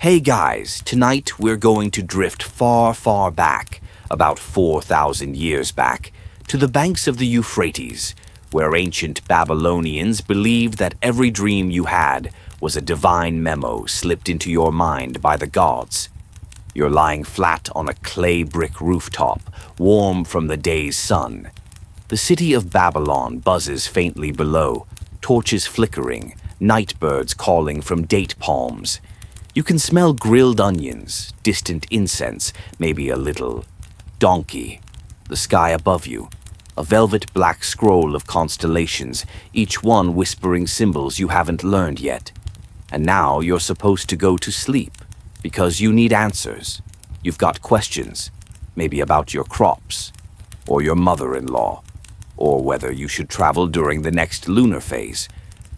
Hey guys, tonight we're going to drift far, far back, about 4,000 years back, to the banks of the Euphrates, where ancient Babylonians believed that every dream you had was a divine memo slipped into your mind by the gods. You're lying flat on a clay brick rooftop, warm from the day's sun. The city of Babylon buzzes faintly below, torches flickering, night birds calling from date palms. You can smell grilled onions, distant incense, maybe a little donkey. The sky above you, a velvet black scroll of constellations, each one whispering symbols you haven't learned yet. And now you're supposed to go to sleep, because you need answers. You've got questions, maybe about your crops, or your mother-in-law, or whether you should travel during the next lunar phase.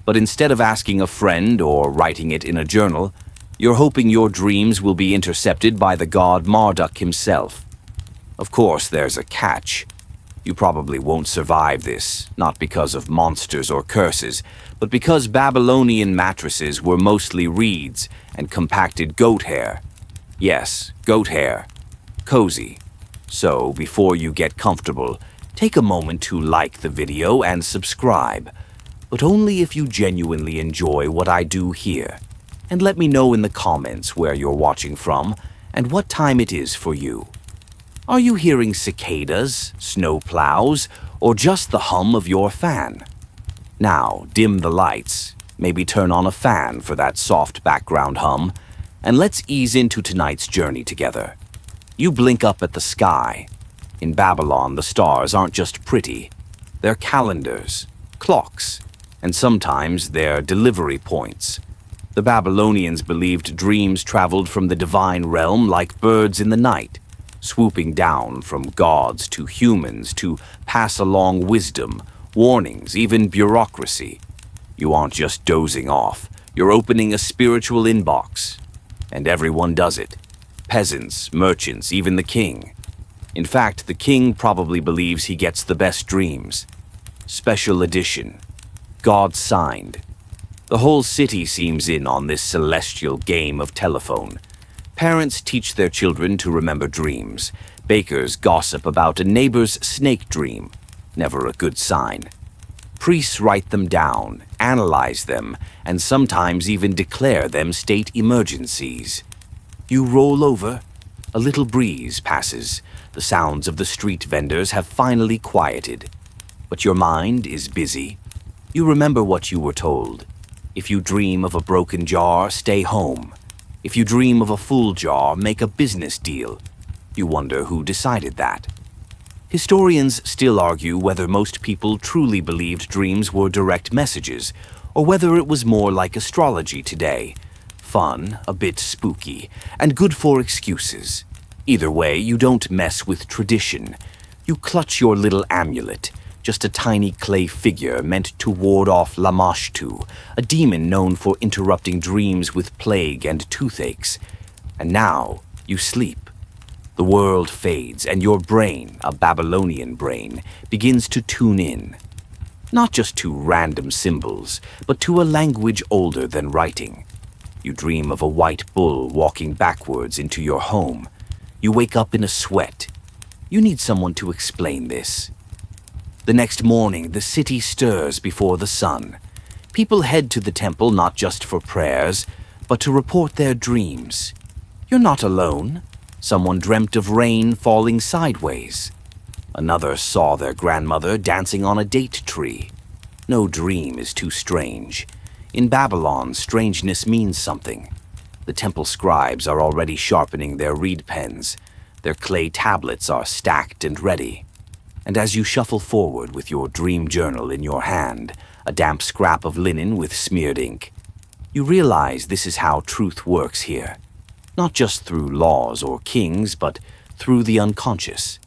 But instead of asking a friend or writing it in a journal, you're hoping your dreams will be intercepted by the god Marduk himself. Of course, there's a catch. You probably won't survive this, not because of monsters or curses, but because Babylonian mattresses were mostly reeds and compacted goat hair. Yes, goat hair. Cozy. So, before you get comfortable, take a moment to like the video and subscribe, but only if you genuinely enjoy what I do here. And let me know in the comments where you're watching from and what time it is for you. Are you hearing cicadas, snow plows, or just the hum of your fan? Now, dim the lights, maybe turn on a fan for that soft background hum, and let's ease into tonight's journey together. You blink up at the sky. In Babylon, the stars aren't just pretty. They're calendars, clocks, and sometimes they're delivery points. The Babylonians believed dreams traveled from the divine realm like birds in the night, swooping down from gods to humans to pass along wisdom, warnings, even bureaucracy. You aren't just dozing off, you're opening a spiritual inbox. And everyone does it. Peasants, merchants, even the king. In fact, the king probably believes he gets the best dreams. Special edition. God signed. The whole city seems in on this celestial game of telephone. Parents teach their children to remember dreams. Bakers gossip about a neighbor's snake dream. Never a good sign. Priests write them down, analyze them, and sometimes even declare them state emergencies. You roll over. A little breeze passes. The sounds of the street vendors have finally quieted. But your mind is busy. You remember what you were told. If you dream of a broken jar, stay home. If you dream of a full jar, make a business deal. You wonder who decided that. Historians still argue whether most people truly believed dreams were direct messages, or whether it was more like astrology today. Fun, a bit spooky, and good for excuses. Either way, you don't mess with tradition. You clutch your little amulet, just a tiny clay figure meant to ward off Lamashtu, a demon known for interrupting dreams with plague and toothaches. And now you sleep. The world fades, and your brain, a Babylonian brain, begins to tune in. Not just to random symbols, but to a language older than writing. You dream of a white bull walking backwards into your home. You wake up in a sweat. You need someone to explain this. The next morning, the city stirs before the sun. People head to the temple not just for prayers, but to report their dreams. You're not alone. Someone dreamt of rain falling sideways. Another saw their grandmother dancing on a date tree. No dream is too strange. In Babylon, strangeness means something. The temple scribes are already sharpening their reed pens. Their clay tablets are stacked and ready. And as you shuffle forward with your dream journal in your hand, a damp scrap of linen with smeared ink, you realize this is how truth works here. Not just through laws or kings, but through the unconscious.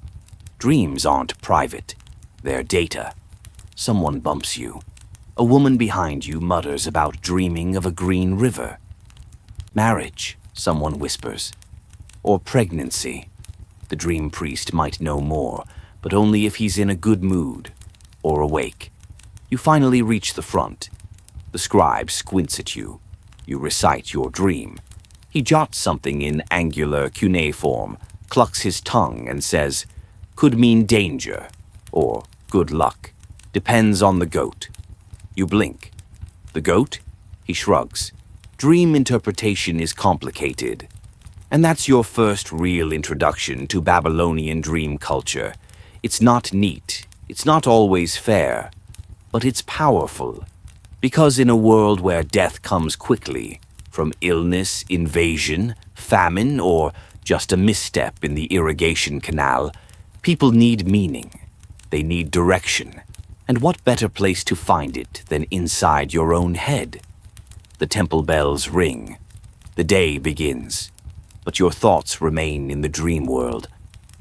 Dreams aren't private. They're data. Someone bumps you. A woman behind you mutters about dreaming of a green river. Marriage, someone whispers. Or pregnancy. The dream priest might know more, but only if he's in a good mood or awake. You finally reach the front. The scribe squints at you. You recite your dream. He jots something in angular cuneiform, clucks his tongue, and says, "Could mean danger," or "good luck. Depends on the goat." You blink. The goat? He shrugs. Dream interpretation is complicated. And that's your first real introduction to Babylonian dream culture. It's not neat, it's not always fair, but it's powerful. Because in a world where death comes quickly, from illness, invasion, famine, or just a misstep in the irrigation canal, people need meaning. They need direction. And what better place to find it than inside your own head? The temple bells ring. The day begins. But your thoughts remain in the dream world.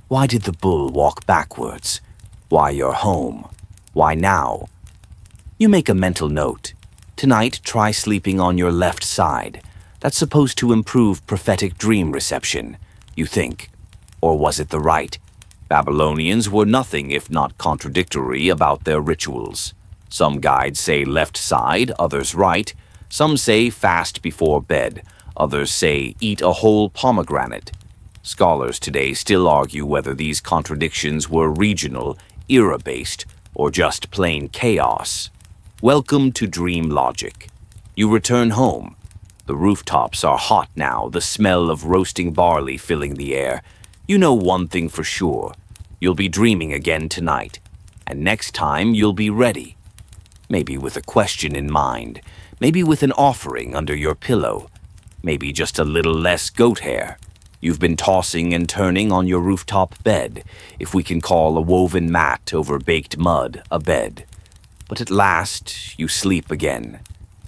Why did the bull walk backwards? Why you're home? Why now? You make a mental note. Tonight, try sleeping on your left side. That's supposed to improve prophetic dream reception, you think. Or was it the right? Babylonians were nothing if not contradictory about their rituals. Some guides say left side, others right. Some say fast before bed. Others say eat a whole pomegranate. Scholars today still argue whether these contradictions were regional, era-based, or just plain chaos. Welcome to dream logic. You return home. The rooftops are hot now, the smell of roasting barley filling the air. You know one thing for sure. You'll be dreaming again tonight. And next time you'll be ready. Maybe with a question in mind. Maybe with an offering under your pillow. Maybe just a little less goat hair. You've been tossing and turning on your rooftop bed, if we can call a woven mat over baked mud a bed. But at last, you sleep again.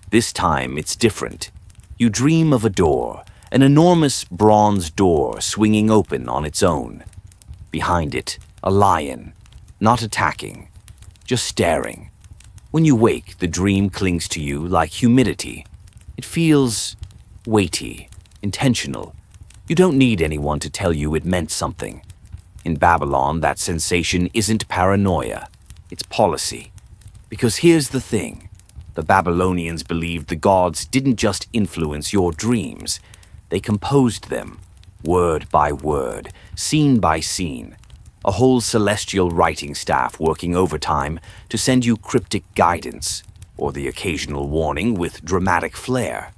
This time it's different. You dream of a door, an enormous bronze door swinging open on its own. Behind it, a lion, not attacking, just staring. When you wake, the dream clings to you like humidity. It feels weighty, intentional. You don't need anyone to tell you it meant something. In Babylon, that sensation isn't paranoia, it's policy. Because here's the thing. The Babylonians believed the gods didn't just influence your dreams. They composed them, word by word, scene by scene. A whole celestial writing staff working overtime to send you cryptic guidance, or the occasional warning with dramatic flair.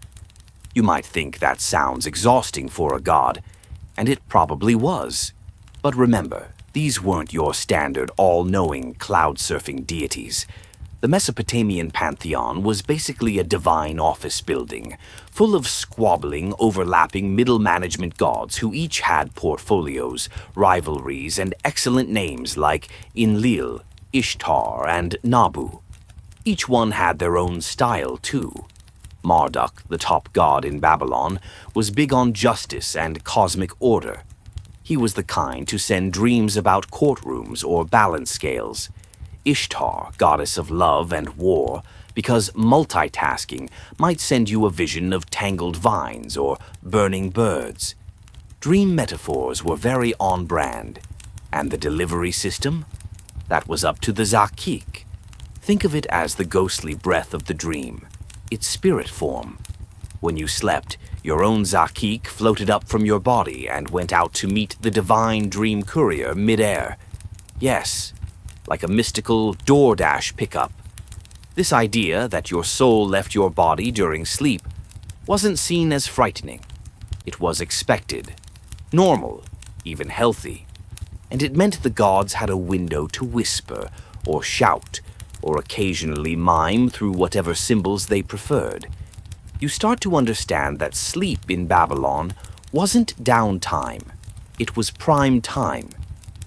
You might think that sounds exhausting for a god, and it probably was. But remember, these weren't your standard all-knowing cloud-surfing deities. The Mesopotamian pantheon was basically a divine office building, full of squabbling, overlapping middle management gods who each had portfolios, rivalries, and excellent names like Enlil, Ishtar, and Nabu. Each one had their own style, too. Marduk, the top god in Babylon, was big on justice and cosmic order. He was the kind to send dreams about courtrooms or balance scales. Ishtar, goddess of love and war, because multitasking might send you a vision of tangled vines or burning birds. Dream metaphors were very on-brand. And the delivery system? That was up to the Zakik. Think of it as the ghostly breath of the dream, its spirit form. When you slept, your own Zakik floated up from your body and went out to meet the divine dream courier mid-air. Yes, like a mystical DoorDash pickup. This idea that your soul left your body during sleep wasn't seen as frightening. It was expected, normal, even healthy. And it meant the gods had a window to whisper or shout or occasionally mime through whatever symbols they preferred. You start to understand that sleep in Babylon wasn't downtime. It was prime time.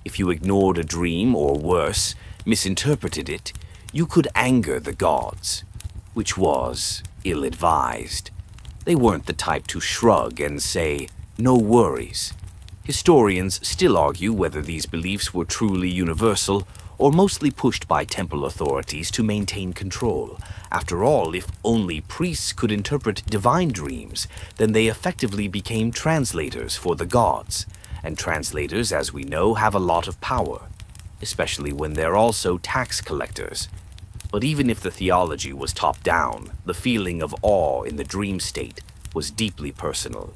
If you ignored a dream or worse, misinterpreted it, you could anger the gods, which was ill-advised. They weren't the type to shrug and say, "No worries." Historians still argue whether these beliefs were truly universal or mostly pushed by temple authorities to maintain control. After all, if only priests could interpret divine dreams, then they effectively became translators for the gods. And translators, as we know, have a lot of power, especially when they're also tax collectors. But even if the theology was top-down, the feeling of awe in the dream state was deeply personal.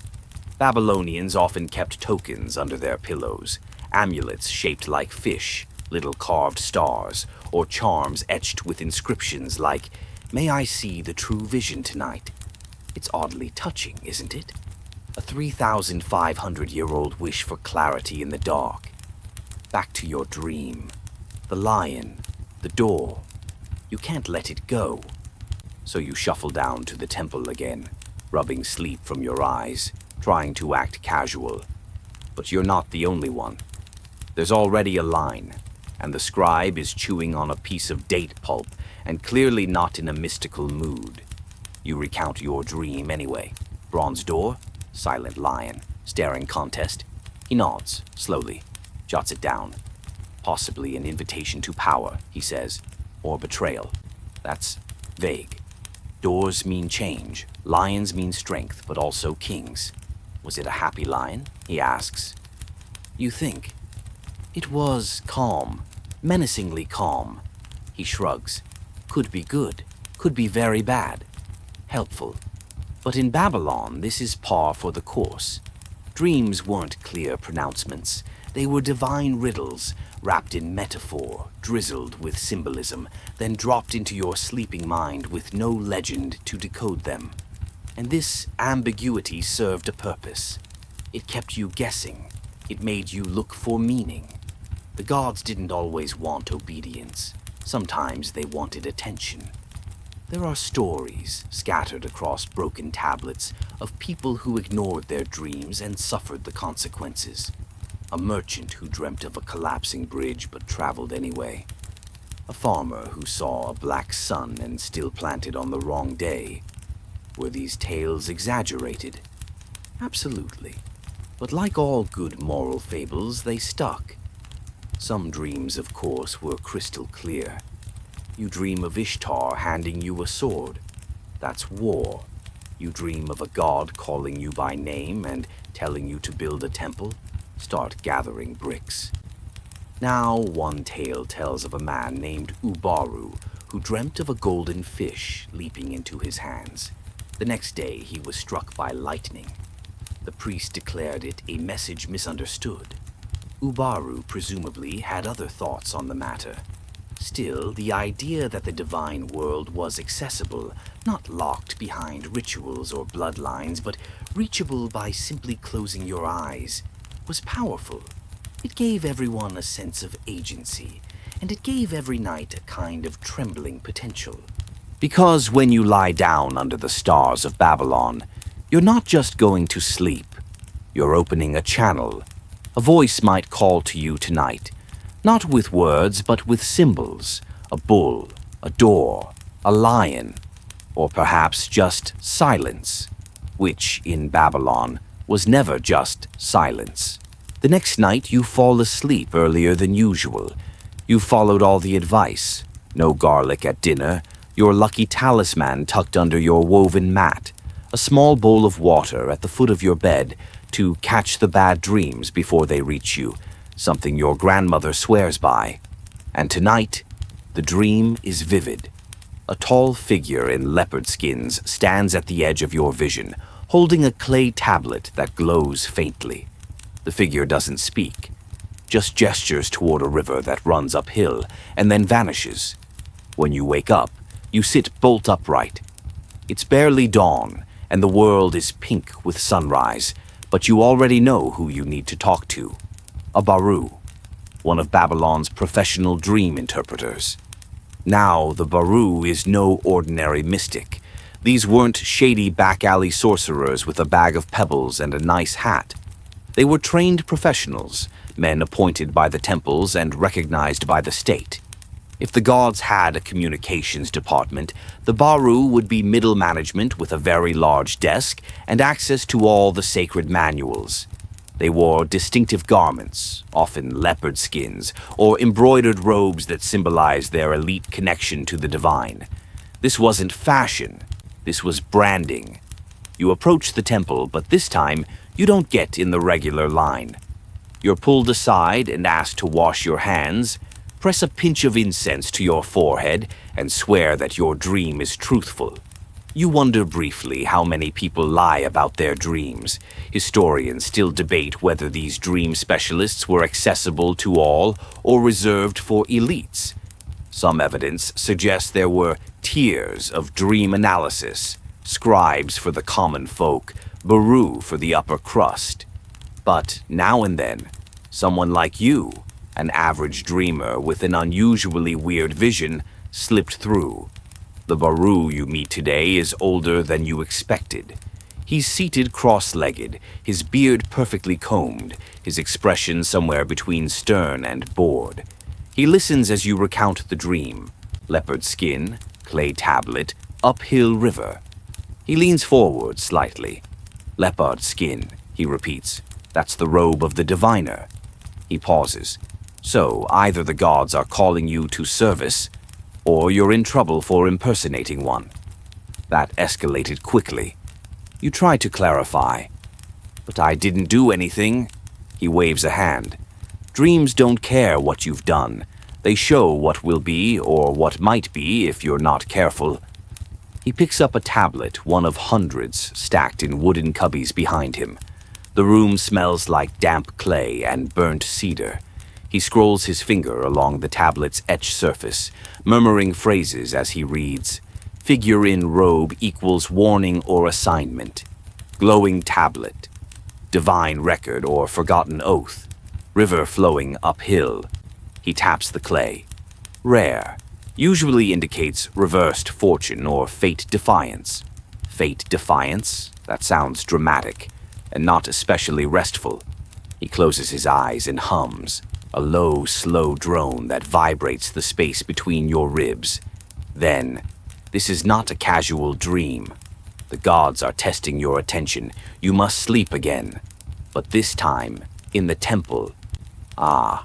Babylonians often kept tokens under their pillows, amulets shaped like fish, little carved stars, or charms etched with inscriptions like, "May I see the true vision tonight." It's oddly touching, isn't it? A 3,500-year-old wish for clarity in the dark. Back to your dream. The lion, the door. You can't let it go. So you shuffle down to the temple again, rubbing sleep from your eyes, trying to act casual. But you're not the only one. There's already a line, and the scribe is chewing on a piece of date pulp and clearly not in a mystical mood. You recount your dream anyway. Bronze door, silent lion, staring contest. He nods, slowly, jots it down. Possibly an invitation to power, he says, or betrayal. That's vague. Doors mean change, lions mean strength, but also kings. Was it a happy lion? He asks. You think. It was calm, menacingly calm. He shrugs. Could be good, could be very bad. Helpful. But in Babylon, this is par for the course. Dreams weren't clear pronouncements. They were divine riddles, wrapped in metaphor, drizzled with symbolism, then dropped into your sleeping mind with no legend to decode them. And this ambiguity served a purpose. It kept you guessing. It made you look for meaning. The gods didn't always want obedience. Sometimes they wanted attention. There are stories scattered across broken tablets of people who ignored their dreams and suffered the consequences. A merchant who dreamt of a collapsing bridge but traveled anyway. A farmer who saw a black sun and still planted on the wrong day. Were these tales exaggerated? Absolutely. But like all good moral fables, they stuck. Some dreams, of course, were crystal clear. You dream of Ishtar handing you a sword. That's war. You dream of a god calling you by name and telling you to build a temple. Start gathering bricks. Now one tale tells of a man named Ubaru who dreamt of a golden fish leaping into his hands. The next day he was struck by lightning. The priest declared it a message misunderstood. Ubaru presumably had other thoughts on the matter. Still, the idea that the divine world was accessible, not locked behind rituals or bloodlines, but reachable by simply closing your eyes, was powerful. It gave everyone a sense of agency, and it gave every night a kind of trembling potential. Because when you lie down under the stars of Babylon, you're not just going to sleep. You're opening a channel. A voice might call to you tonight, not with words, but with symbols. A bull, a door, a lion, or perhaps just silence, which, in Babylon, was never just silence. The next night you fall asleep earlier than usual. You followed all the advice. No garlic at dinner, your lucky talisman tucked under your woven mat, a small bowl of water at the foot of your bed to catch the bad dreams before they reach you, something your grandmother swears by. And tonight, the dream is vivid. A tall figure in leopard skins stands at the edge of your vision, holding a clay tablet that glows faintly. The figure doesn't speak, just gestures toward a river that runs uphill and then vanishes. When you wake up, you sit bolt upright. It's barely dawn, and the world is pink with sunrise, but you already know who you need to talk to. A Baru, one of Babylon's professional dream interpreters. Now, the Baru is no ordinary mystic. These weren't shady back-alley sorcerers with a bag of pebbles and a nice hat. They were trained professionals, men appointed by the temples and recognized by the state. If the gods had a communications department, the Baru would be middle management with a very large desk and access to all the sacred manuals. They wore distinctive garments, often leopard skins, or embroidered robes that symbolized their elite connection to the divine. This wasn't fashion, this was branding. You approach the temple, but this time you don't get in the regular line. You're pulled aside and asked to wash your hands, press a pinch of incense to your forehead, and swear that your dream is truthful. You wonder briefly how many people lie about their dreams. Historians still debate whether these dream specialists were accessible to all or reserved for elites. Some evidence suggests there were tiers of dream analysis, scribes for the common folk, baru for the upper crust. But now and then, someone like you, an average dreamer with an unusually weird vision, slipped through. The baru you meet today is older than you expected. He's seated cross-legged, his beard perfectly combed, his expression somewhere between stern and bored. He listens as you recount the dream. Leopard skin, clay tablet, uphill river. He leans forward slightly. Leopard skin, he repeats. That's the robe of the diviner. He pauses. So either the gods are calling you to service, or you're in trouble for impersonating one. That escalated quickly. You try to clarify. But I didn't do anything. He waves a hand. Dreams don't care what you've done. They show what will be or what might be if you're not careful. He picks up a tablet, one of hundreds stacked in wooden cubbies behind him. The room smells like damp clay and burnt cedar. He scrolls his finger along the tablet's etched surface, murmuring phrases as he reads. Figure in robe equals warning or assignment. Glowing tablet. Divine record or forgotten oath. River flowing uphill. He taps the clay. Rare. Usually indicates reversed fortune or fate defiance. Fate defiance? That sounds dramatic, and not especially restful. He closes his eyes and hums, a low, slow drone that vibrates the space between your ribs. Then, this is not a casual dream. The gods are testing your attention. You must sleep again. But this time, in the temple. Ah,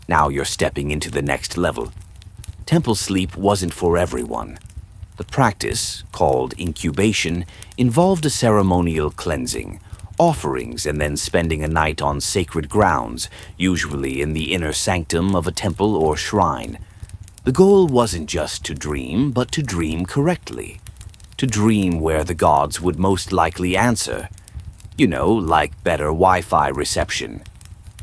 now you're stepping into the next level. Temple sleep wasn't for everyone. The practice, called incubation, involved a ceremonial cleansing, offerings, and then spending a night on sacred grounds, usually in the inner sanctum of a temple or shrine. The goal wasn't just to dream, but to dream correctly. To dream where the gods would most likely answer. You know, like better Wi-Fi reception.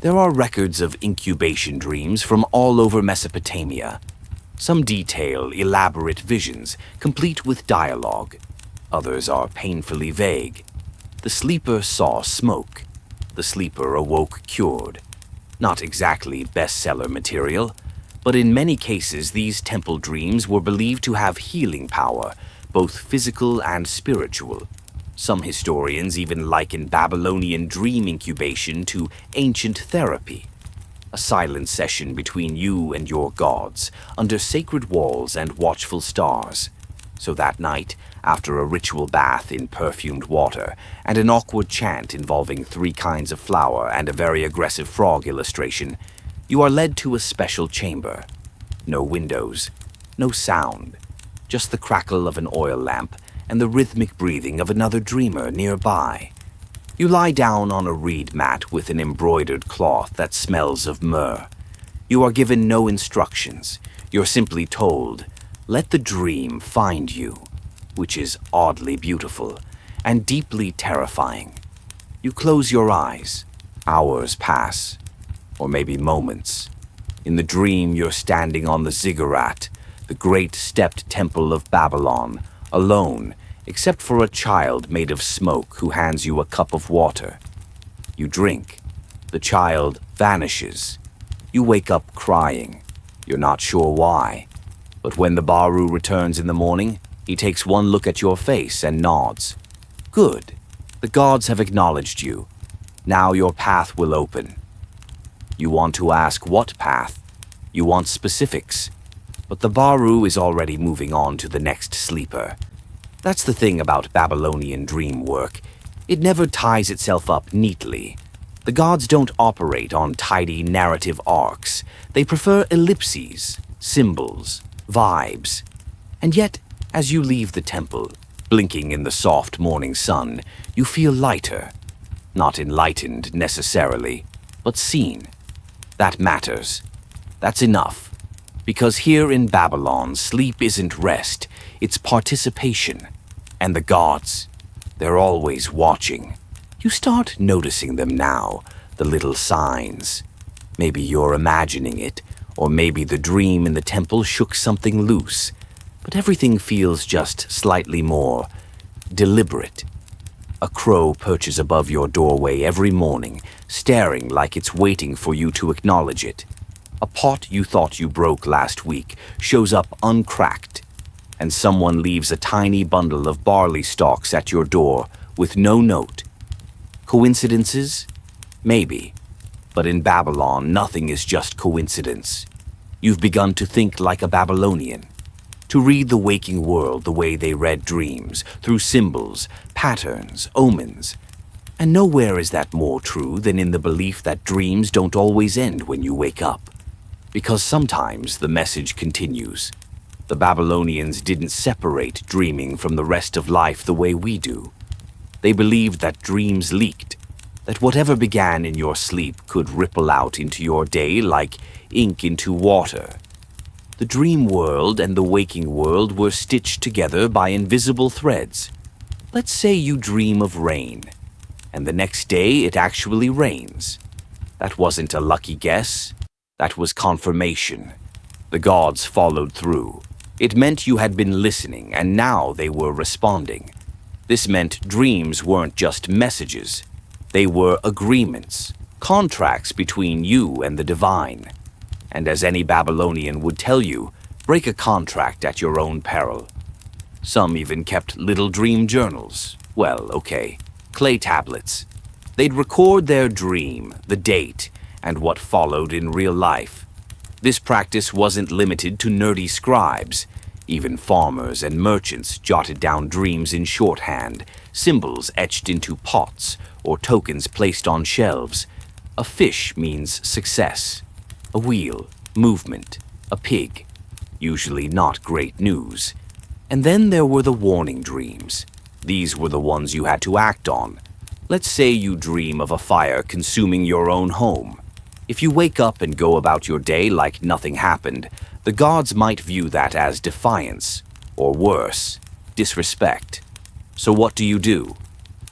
There are records of incubation dreams from all over Mesopotamia. Some detail elaborate visions, complete with dialogue. Others are painfully vague. The sleeper saw smoke. The sleeper awoke cured. Not exactly bestseller material, but in many cases these temple dreams were believed to have healing power, both physical and spiritual. Some historians even liken Babylonian dream incubation to ancient therapy, a silent session between you and your gods, under sacred walls and watchful stars. So that night, after a ritual bath in perfumed water and an awkward chant involving 3 kinds of flour and a very aggressive frog illustration, you are led to a special chamber. No windows, no sound, just the crackle of an oil lamp and the rhythmic breathing of another dreamer nearby. You lie down on a reed mat with an embroidered cloth that smells of myrrh. You are given no instructions. You're simply told, let the dream find you, which is oddly beautiful and deeply terrifying. You close your eyes. Hours pass, or maybe moments. In the dream, you're standing on the ziggurat, the great stepped temple of Babylon, alone, except for a child made of smoke who hands you a cup of water. You drink. The child vanishes. You wake up crying. You're not sure why. But when the Baru returns in the morning, he takes one look at your face and nods. Good. The gods have acknowledged you. Now your path will open. You want to ask what path. You want specifics. But the Baru is already moving on to the next sleeper. That's the thing about Babylonian dream work. It never ties itself up neatly. The gods don't operate on tidy narrative arcs. They prefer ellipses, symbols, vibes. And yet, as you leave the temple, blinking in the soft morning sun, you feel lighter. Not enlightened necessarily, but seen. That matters. That's enough. Because here in Babylon, sleep isn't rest, it's participation. And the gods, they're always watching. You start noticing them now, the little signs. Maybe you're imagining it, or maybe the dream in the temple shook something loose. But everything feels just slightly more deliberate. A crow perches above your doorway every morning, staring like it's waiting for you to acknowledge it. A pot you thought you broke last week shows up uncracked, and someone leaves a tiny bundle of barley stalks at your door with no note. Coincidences? Maybe. But in Babylon, nothing is just coincidence. You've begun to think like a Babylonian, to read the waking world the way they read dreams, through symbols, patterns, omens. And nowhere is that more true than in the belief that dreams don't always end when you wake up. Because sometimes the message continues. The Babylonians didn't separate dreaming from the rest of life the way we do. They believed that dreams leaked, that whatever began in your sleep could ripple out into your day like ink into water. The dream world and the waking world were stitched together by invisible threads. Let's say you dream of rain, and the next day it actually rains. That wasn't a lucky guess. That was confirmation. The gods followed through. It meant you had been listening, and now they were responding. This meant dreams weren't just messages. They were agreements, contracts between you and the divine. And as any Babylonian would tell you, break a contract at your own peril. Some even kept little dream journals. Well, okay, clay tablets. They'd record their dream, the date, and what followed in real life. This practice wasn't limited to nerdy scribes. Even farmers and merchants jotted down dreams in shorthand, symbols etched into pots, or tokens placed on shelves. A fish means success. A wheel, movement. A pig, usually not great news. And then there were the warning dreams. These were the ones you had to act on. Let's say you dream of a fire consuming your own home. If you wake up and go about your day like nothing happened, the gods might view that as defiance, or worse, disrespect. So what do?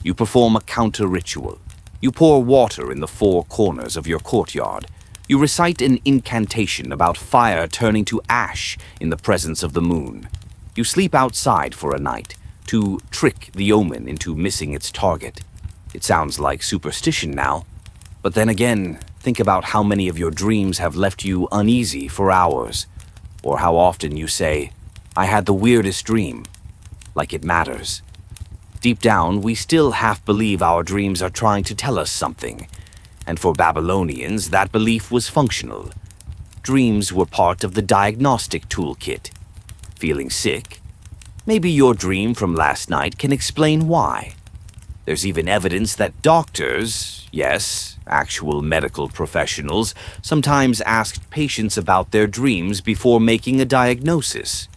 You perform a counter-ritual. You pour water in the four corners of your courtyard. You recite an incantation about fire turning to ash in the presence of the moon. You sleep outside for a night to trick the omen into missing its target. It sounds like superstition now, but then again, think about how many of your dreams have left you uneasy for hours, or how often you say, "I had the weirdest dream," like it matters. Deep down, we still half believe our dreams are trying to tell us something, and for Babylonians, that belief was functional. Dreams were part of the diagnostic toolkit. Feeling sick? Maybe your dream from last night can explain why. There's even evidence that doctors, yes, actual medical professionals, sometimes asked patients about their dreams before making a diagnosis.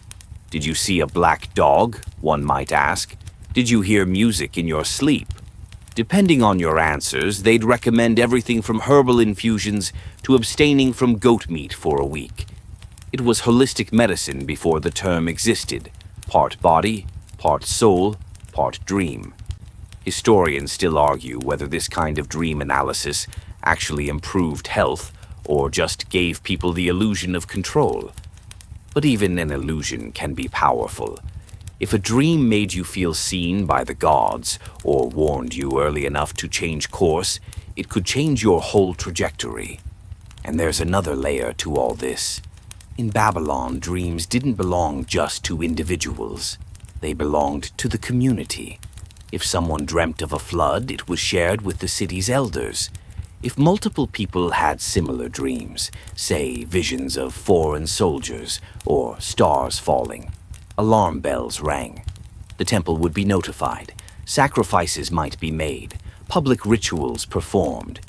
Did you see a black dog? One might ask. Did you hear music in your sleep? Depending on your answers, they'd recommend everything from herbal infusions to abstaining from goat meat for a week. It was holistic medicine before the term existed. Part body, part soul, part dream. Historians still argue whether this kind of dream analysis actually improved health or just gave people the illusion of control. But even an illusion can be powerful. If a dream made you feel seen by the gods or warned you early enough to change course, it could change your whole trajectory. And there's another layer to all this. In Babylon, dreams didn't belong just to individuals. They belonged to the community. If someone dreamt of a flood, it was shared with the city's elders. If multiple people had similar dreams, say visions of foreign soldiers or stars falling, alarm bells rang. The temple would be notified. Sacrifices might be made. Public rituals performed.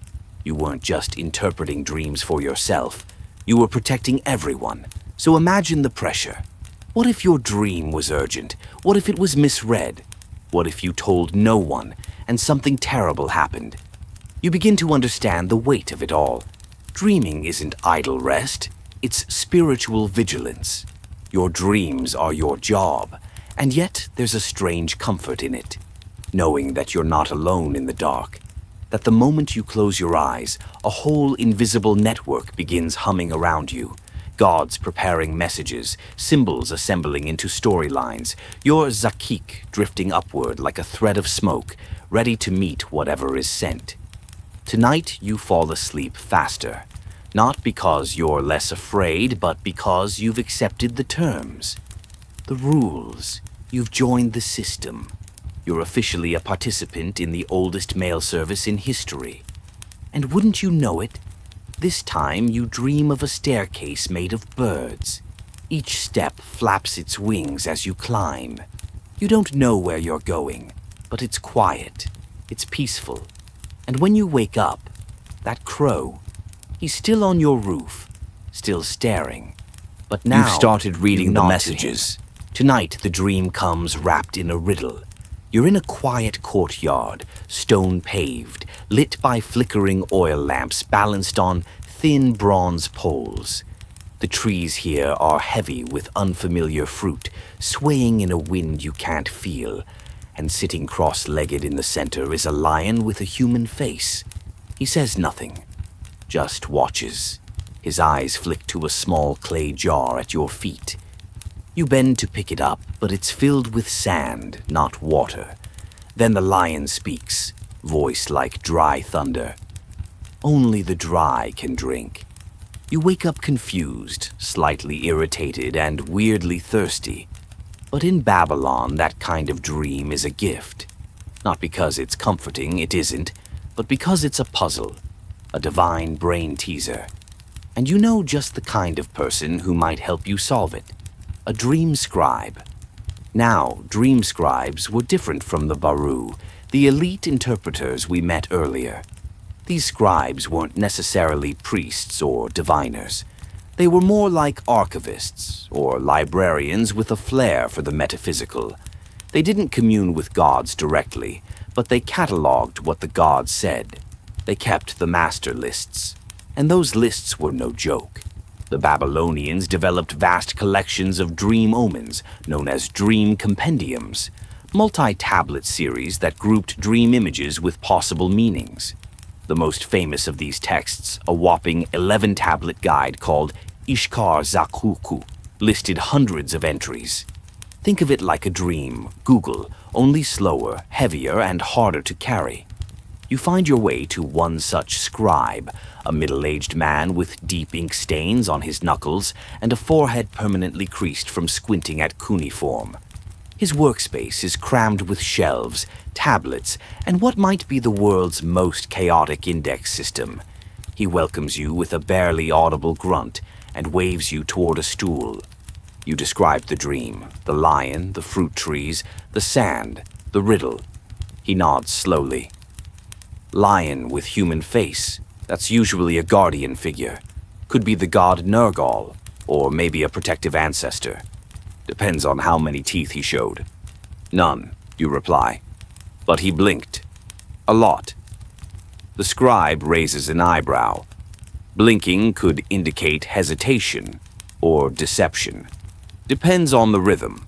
You weren't just interpreting dreams for yourself. You were protecting everyone. So imagine the pressure. What if your dream was urgent? What if it was misread? What if you told no one and something terrible happened? You begin to understand the weight of it all. Dreaming isn't idle rest. It's spiritual vigilance. Your dreams are your job, And yet there's a strange comfort in it, knowing that you're not alone in the dark, that the moment you close your eyes, a whole invisible network begins humming around you. Gods preparing messages, symbols assembling into storylines, your zakik drifting upward like a thread of smoke, ready to meet whatever is sent. Tonight you fall asleep faster, not because you're less afraid, but because you've accepted the terms, the rules. You've joined the system. You're officially a participant in the oldest mail service in history. And wouldn't you know it, this time you dream of a staircase made of birds. Each step flaps its wings as you climb. You don't know where you're going, but it's quiet, it's peaceful. And when you wake up, that crow, he's still on your roof, still staring. But now You've started reading the nod to messages. him. Tonight the dream comes wrapped in a riddle. You're in a quiet courtyard, stone-paved, lit by flickering oil lamps balanced on thin bronze poles. The trees here are heavy with unfamiliar fruit, swaying in a wind you can't feel. And sitting cross-legged in the center is a lion with a human face. He says nothing, just watches. His eyes flick to a small clay jar at your feet. You bend to pick it up, but it's filled with sand, not water. Then the lion speaks, voice like dry thunder. Only the dry can drink. You wake up confused, slightly irritated, and weirdly thirsty. But in Babylon, that kind of dream is a gift. Not because it's comforting, it isn't, but because it's a puzzle, a divine brain teaser. And you know just the kind of person who might help you solve it. A dream scribe. Now, dream scribes were different from the Baru, the elite interpreters we met earlier. These scribes weren't necessarily priests or diviners. They were more like archivists or librarians with a flair for the metaphysical. They didn't commune with gods directly, but they catalogued what the gods said. They kept the master lists. And those lists were no joke. The Babylonians developed vast collections of dream omens, known as dream compendiums, multi-tablet series that grouped dream images with possible meanings. The most famous of these texts, a whopping 11-tablet guide called Ishkar Zakuku, listed hundreds of entries. Think of it like a dream, Google, only slower, heavier, and harder to carry. You find your way to one such scribe, a middle-aged man with deep ink stains on his knuckles and a forehead permanently creased from squinting at cuneiform. His workspace is crammed with shelves, tablets, and what might be the world's most chaotic index system. He welcomes you with a barely audible grunt and waves you toward a stool. You describe the dream, the lion, the fruit trees, the sand, the riddle. He nods slowly. Lion with human face. That's usually a guardian figure. Could be the god Nergal, or maybe a protective ancestor. Depends on how many teeth he showed. None, you reply. But he blinked. A lot. The scribe raises an eyebrow. Blinking could indicate hesitation or deception. Depends on the rhythm.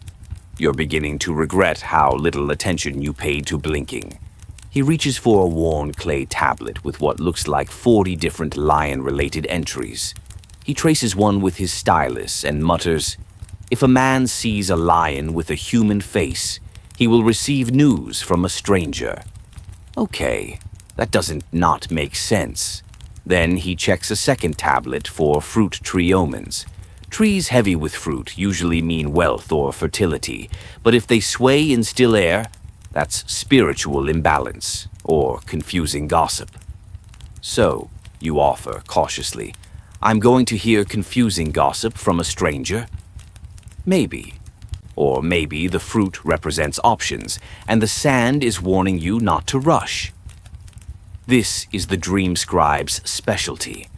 You're beginning to regret how little attention you paid to blinking. He reaches for a worn clay tablet with what looks like 40 different lion-related entries. He traces one with his stylus and mutters, "If a man sees a lion with a human face, he will receive news from a stranger." Okay, that doesn't not make sense. Then he checks a second tablet for fruit tree omens. Trees heavy with fruit usually mean wealth or fertility, but if they sway in still air, that's spiritual imbalance or confusing gossip. So, you offer cautiously, I'm going to hear confusing gossip from a stranger? Maybe. Or maybe the fruit represents options, and the sand is warning you not to rush. This is the dream scribe's specialty.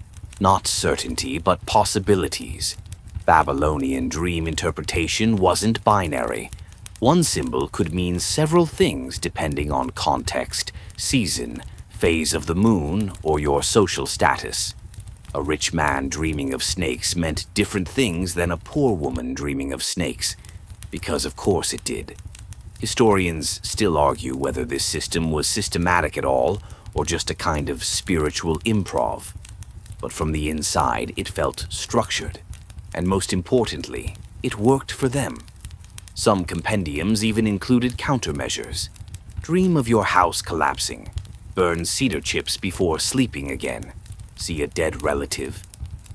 Not certainty, but possibilities. Babylonian dream interpretation wasn't binary. One symbol could mean several things depending on context, season, phase of the moon, or your social status. A rich man dreaming of snakes meant different things than a poor woman dreaming of snakes, Because of course it did. Historians still argue whether this system was systematic at all or just a kind of spiritual improv. But from the inside, it felt structured. And most importantly, it worked for them. Some compendiums even included countermeasures. Dream of your house collapsing. Burn cedar chips before sleeping again. See a dead relative.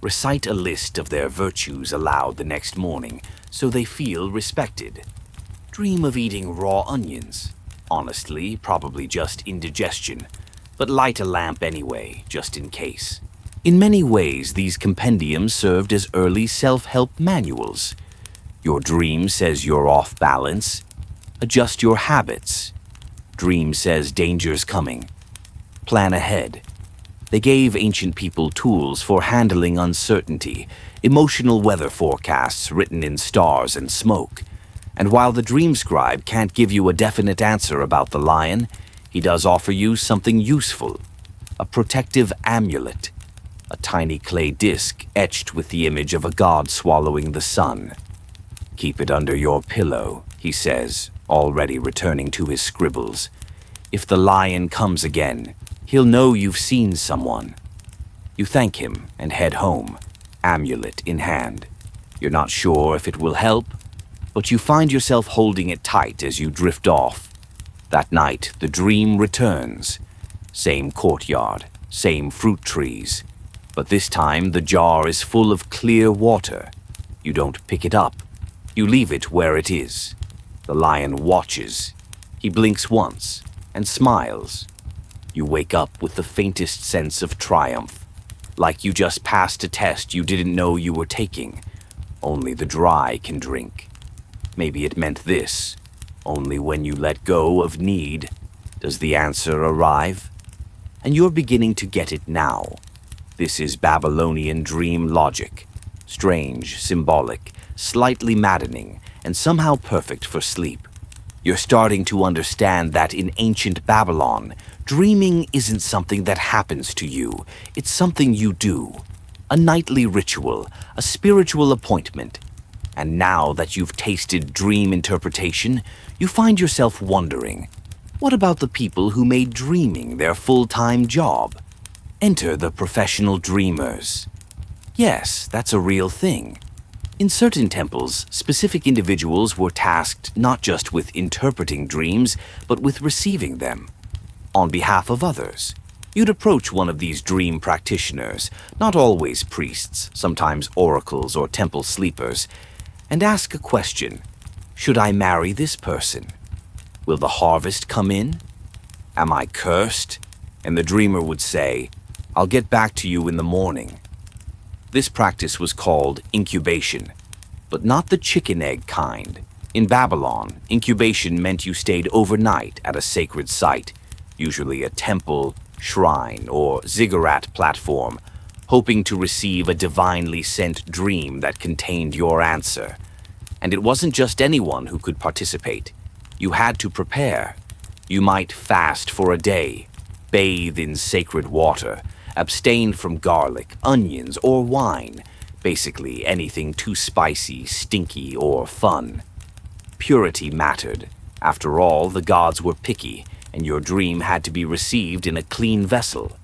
Recite a list of their virtues aloud the next morning so they feel respected. Dream of eating raw onions. Honestly, probably just indigestion, but light a lamp anyway, just in case. In many ways, these compendiums served as early self-help manuals. Your dream says you're off balance. Adjust your habits. Dream says danger's coming. Plan ahead. They gave ancient people tools for handling uncertainty, emotional weather forecasts written in stars and smoke. And while the dream scribe can't give you a definite answer about the lion, he does offer you something useful, a protective amulet, a tiny clay disc etched with the image of a god swallowing the sun. Keep it under your pillow, he says, already returning to his scribbles. If the lion comes again, he'll know you've seen someone. You thank him and head home, amulet in hand. You're not sure if it will help, but you find yourself holding it tight as you drift off. That night, the dream returns. Same courtyard, same fruit trees. But this time, the jar is full of clear water. You don't pick it up. You leave it where it is. The lion watches. He blinks once and smiles. You wake up with the faintest sense of triumph, like you just passed a test you didn't know you were taking. Only the dry can drink. Maybe it meant this. Only when you let go of need does the answer arrive. And you're beginning to get it now. This is Babylonian dream logic. Strange, symbolic, slightly maddening, and somehow perfect for sleep. You're starting to understand that in ancient Babylon, dreaming isn't something that happens to you. It's something you do. A nightly ritual, a spiritual appointment. And now that you've tasted dream interpretation, you find yourself wondering, what about the people who made dreaming their full-time job? Enter the professional dreamers. Yes, that's a real thing. In certain temples, specific individuals were tasked not just with interpreting dreams, but with receiving them. On behalf of others, you'd approach one of these dream practitioners, not always priests, sometimes oracles or temple sleepers, and ask a question. Should I marry this person? Will the harvest come in? Am I cursed? And the dreamer would say, I'll get back to you in the morning. This practice was called incubation, but not the chicken egg kind. In Babylon, incubation meant you stayed overnight at a sacred site, usually a temple, shrine, or ziggurat platform, hoping to receive a divinely sent dream that contained your answer. And it wasn't just anyone who could participate. You had to prepare. You might fast for a day, bathe in sacred water, abstain from garlic, onions, or wine, basically anything too spicy, stinky, or fun. Purity mattered. After all, the gods were picky, and your dream had to be received in a clean vessel.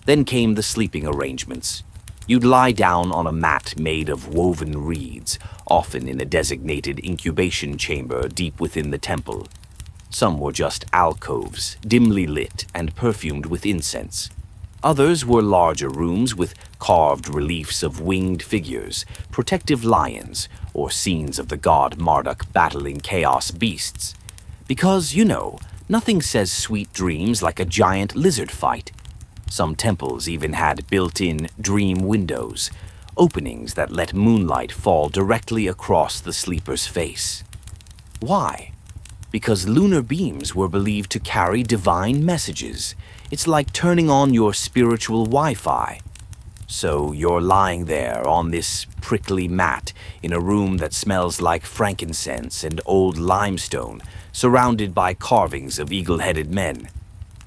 Then came the sleeping arrangements. You'd lie down on a mat made of woven reeds, often in a designated incubation chamber deep within the temple. Some were just alcoves, dimly lit and perfumed with incense. Others were larger rooms with carved reliefs of winged figures, protective lions, or scenes of the god Marduk battling chaos beasts. Because, nothing says sweet dreams like a giant lizard fight. Some temples even had built-in dream windows, openings that let moonlight fall directly across the sleeper's face. Why? Because lunar beams were believed to carry divine messages. It's like turning on your spiritual Wi-Fi. So you're lying there on this prickly mat in a room that smells like frankincense and old limestone, surrounded by carvings of eagle-headed men.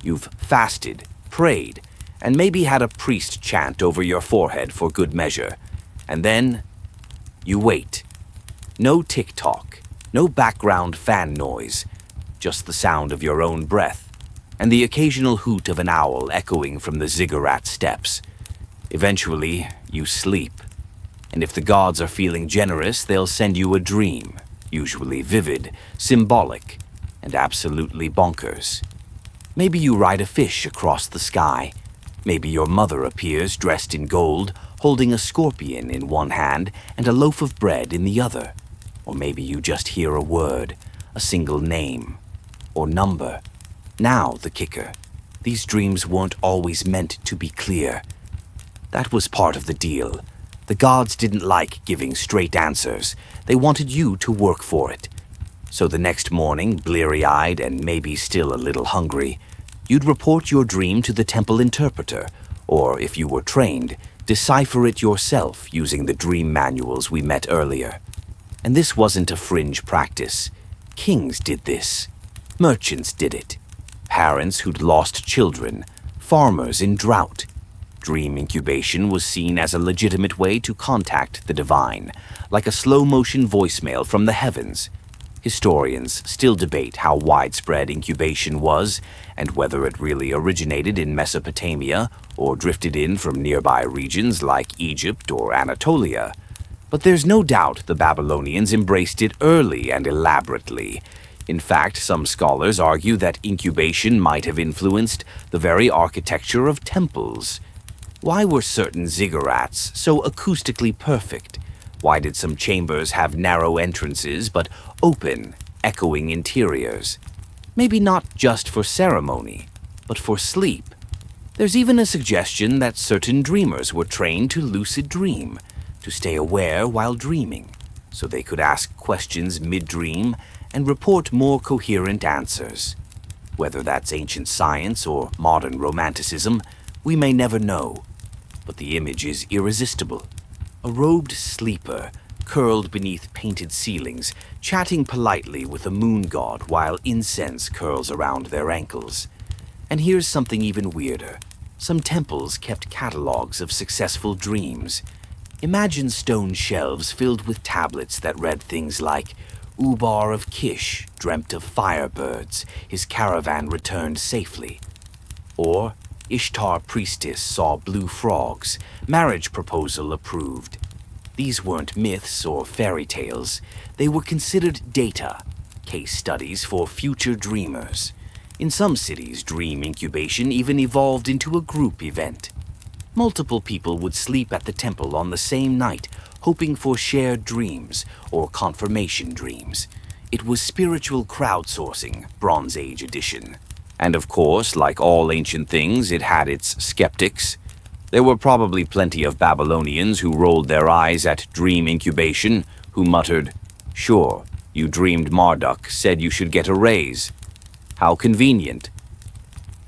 You've fasted, prayed, and maybe had a priest chant over your forehead for good measure. And then you wait. No TikTok, No background fan noise, just the sound of your own breath, and the occasional hoot of an owl echoing from the ziggurat steps. Eventually, you sleep. And if the gods are feeling generous, they'll send you a dream, usually vivid, symbolic, and absolutely bonkers. Maybe you ride a fish across the sky. Maybe your mother appears dressed in gold, holding a scorpion in one hand and a loaf of bread in the other. Or maybe you just hear a word, a single name, or number. Now, the kicker. These dreams weren't always meant to be clear. That was part of the deal. The gods didn't like giving straight answers. They wanted you to work for it. So the next morning, bleary-eyed and maybe still a little hungry, you'd report your dream to the temple interpreter, or if you were trained, decipher it yourself using the dream manuals we met earlier. And this wasn't a fringe practice. Kings did this. Merchants did it. Parents who'd lost children. Farmers in drought. Dream incubation was seen as a legitimate way to contact the divine, like a slow-motion voicemail from the heavens. Historians still debate how widespread incubation was and whether it really originated in Mesopotamia or drifted in from nearby regions like Egypt or Anatolia. But there's no doubt the Babylonians embraced it early and elaborately. In fact, some scholars argue that incubation might have influenced the very architecture of temples. Why were certain ziggurats so acoustically perfect? Why did some chambers have narrow entrances but open, echoing interiors? Maybe not just for ceremony, but for sleep. There's even a suggestion that certain dreamers were trained to lucid dream, to stay aware while dreaming, so they could ask questions mid-dream and report more coherent answers. Whether that's ancient science or modern romanticism, we may never know. But the image is irresistible. A robed sleeper, curled beneath painted ceilings, chatting politely with a moon god while incense curls around their ankles. And here's something even weirder. Some temples kept catalogs of successful dreams. Imagine stone shelves filled with tablets that read things like, Ubar of Kish dreamt of firebirds, his caravan returned safely. Or, Ishtar priestess saw blue frogs, marriage proposal approved. These weren't myths or fairy tales. They were considered data, case studies for future dreamers. In some cities, dream incubation even evolved into a group event. Multiple people would sleep at the temple on the same night, hoping for shared dreams or confirmation dreams. It was spiritual crowdsourcing, Bronze Age edition. And of course, like all ancient things, it had its skeptics. There were probably plenty of Babylonians who rolled their eyes at dream incubation, who muttered, "Sure, you dreamed Marduk said you should get a raise. How convenient."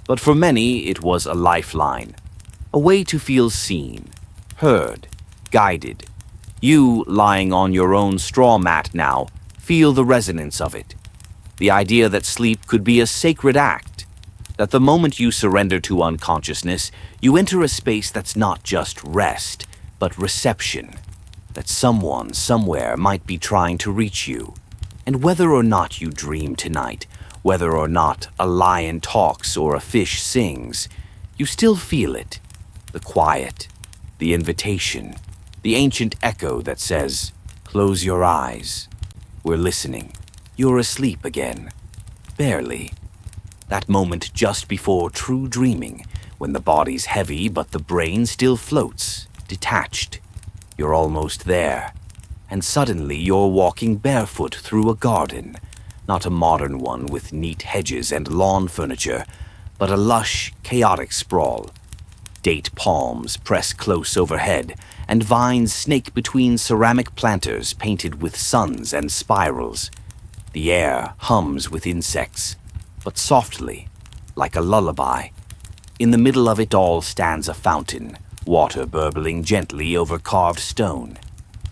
But for many, it was a lifeline, a way to feel seen, heard, guided. You, lying on your own straw mat now, feel the resonance of it. The idea that sleep could be a sacred act, that the moment you surrender to unconsciousness, you enter a space that's not just rest, but reception, that someone somewhere might be trying to reach you. And whether or not you dream tonight, whether or not a lion talks or a fish sings, you still feel it, the quiet, the invitation, the ancient echo that says, "Close your eyes. We're listening. You're asleep again." Barely. That moment just before true dreaming, when the body's heavy but the brain still floats, detached. You're almost there. And suddenly you're walking barefoot through a garden, not a modern one with neat hedges and lawn furniture, but a lush, chaotic sprawl. Date palms press close overhead, and vines snake between ceramic planters painted with suns and spirals. The air hums with insects, but softly, like a lullaby. In the middle of it all stands a fountain, water burbling gently over carved stone.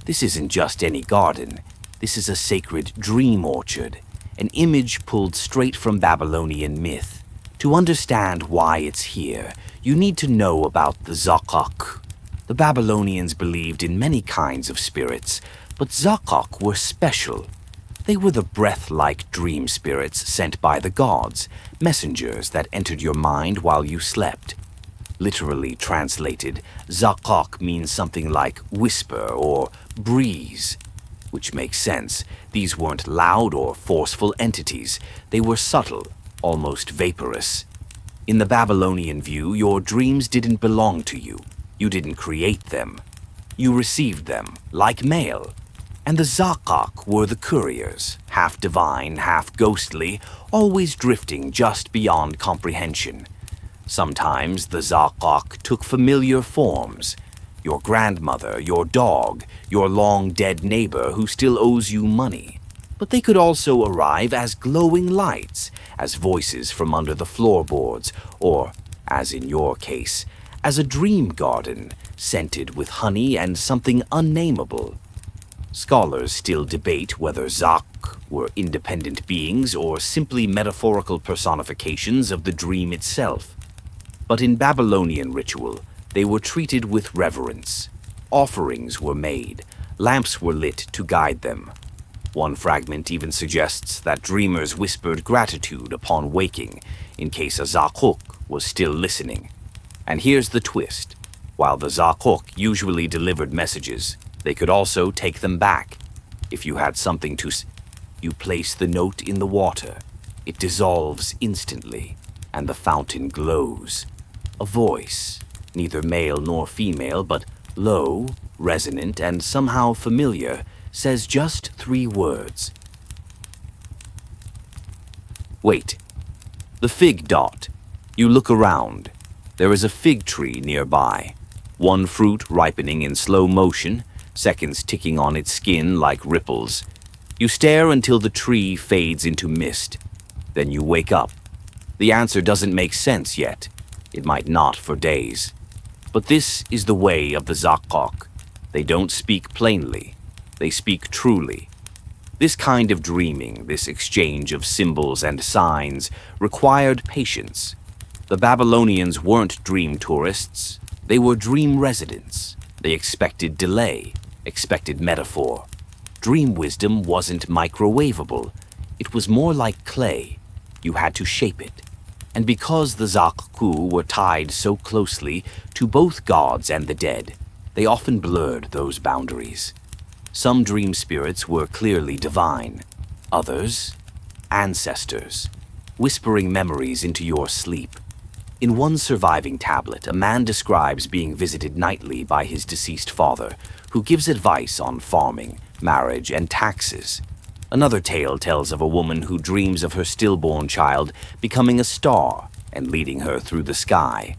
This isn't just any garden. This is a sacred dream orchard, an image pulled straight from Babylonian myth. To understand why it's here, you need to know about the Zakak. The Babylonians believed in many kinds of spirits, but Zakak were special. They were the breath-like dream spirits sent by the gods, messengers that entered your mind while you slept. Literally translated, zakak means something like whisper or breeze, which makes sense. These weren't loud or forceful entities. They were subtle, almost vaporous. In the Babylonian view, your dreams didn't belong to you. You didn't create them. You received them, like mail. And the zakak were the couriers, half divine, half ghostly, always drifting just beyond comprehension. Sometimes the zakak took familiar forms. Your grandmother, your dog, your long-dead neighbor who still owes you money. But they could also arrive as glowing lights, as voices from under the floorboards, or, as in your case, as a dream garden, scented with honey and something unnameable. Scholars still debate whether Zak were independent beings or simply metaphorical personifications of the dream itself. But in Babylonian ritual, they were treated with reverence. Offerings were made, lamps were lit to guide them. One fragment even suggests that dreamers whispered gratitude upon waking, in case a Zakuk was still listening. And here's the twist. While the Zakuk usually delivered messages, they could also take them back. If you had something to say, you place the note in the water. It dissolves instantly, and the fountain glows. A voice, neither male nor female, but low, resonant, and somehow familiar, says just 3 words. Wait. The fig dot. You look around. There is a fig tree nearby. One fruit ripening in slow motion, seconds ticking on its skin like ripples. You stare until the tree fades into mist. Then you wake up. The answer doesn't make sense yet. It might not for days. But this is the way of the Zakak. They don't speak plainly. They speak truly. This kind of dreaming, this exchange of symbols and signs, required patience. The Babylonians weren't dream tourists. They were dream residents. They expected delay, expected metaphor. Dream wisdom wasn't microwavable. It was more like clay. You had to shape it. And because the Zakku were tied so closely to both gods and the dead, they often blurred those boundaries. Some dream spirits were clearly divine. Others, ancestors, whispering memories into your sleep. In one surviving tablet, a man describes being visited nightly by his deceased father, who gives advice on farming, marriage, and taxes. Another tale tells of a woman who dreams of her stillborn child becoming a star and leading her through the sky.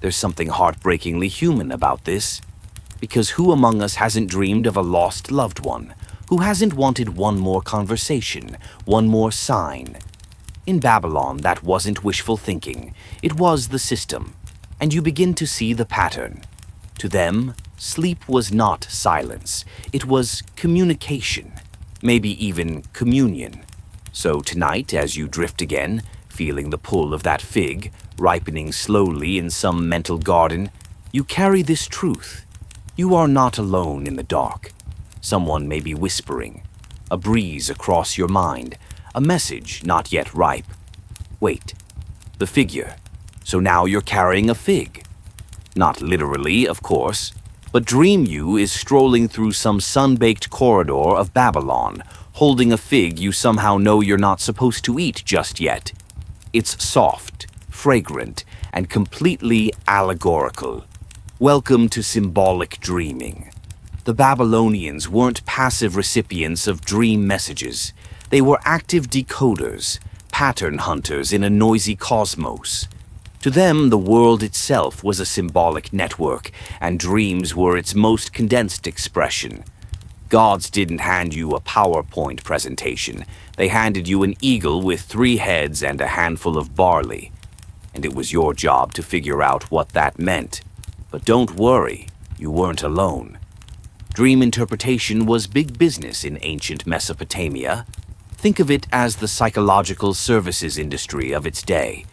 There's something heartbreakingly human about this, because who among us hasn't dreamed of a lost loved one? Who hasn't wanted one more conversation, one more sign? In Babylon, that wasn't wishful thinking. It was the system, and you begin to see the pattern. To them, sleep was not silence. It was communication, maybe even communion. So tonight, as you drift again, feeling the pull of that fig, ripening slowly in some mental garden, you carry this truth. You are not alone in the dark. Someone may be whispering, a breeze across your mind, a message not yet ripe. Wait, the figure. So now you're carrying a fig. Not literally, of course, but dream you is strolling through some sun-baked corridor of Babylon, holding a fig you somehow know you're not supposed to eat just yet. It's soft, fragrant, and completely allegorical. Welcome to symbolic dreaming. The Babylonians weren't passive recipients of dream messages. They were active decoders, pattern hunters in a noisy cosmos. To them, the world itself was a symbolic network, and dreams were its most condensed expression. Gods didn't hand you a PowerPoint presentation. They handed you an eagle with 3 heads and a handful of barley. And it was your job to figure out what that meant. But don't worry, you weren't alone. Dream interpretation was big business in ancient Mesopotamia. Think of it as the psychological services industry of its day.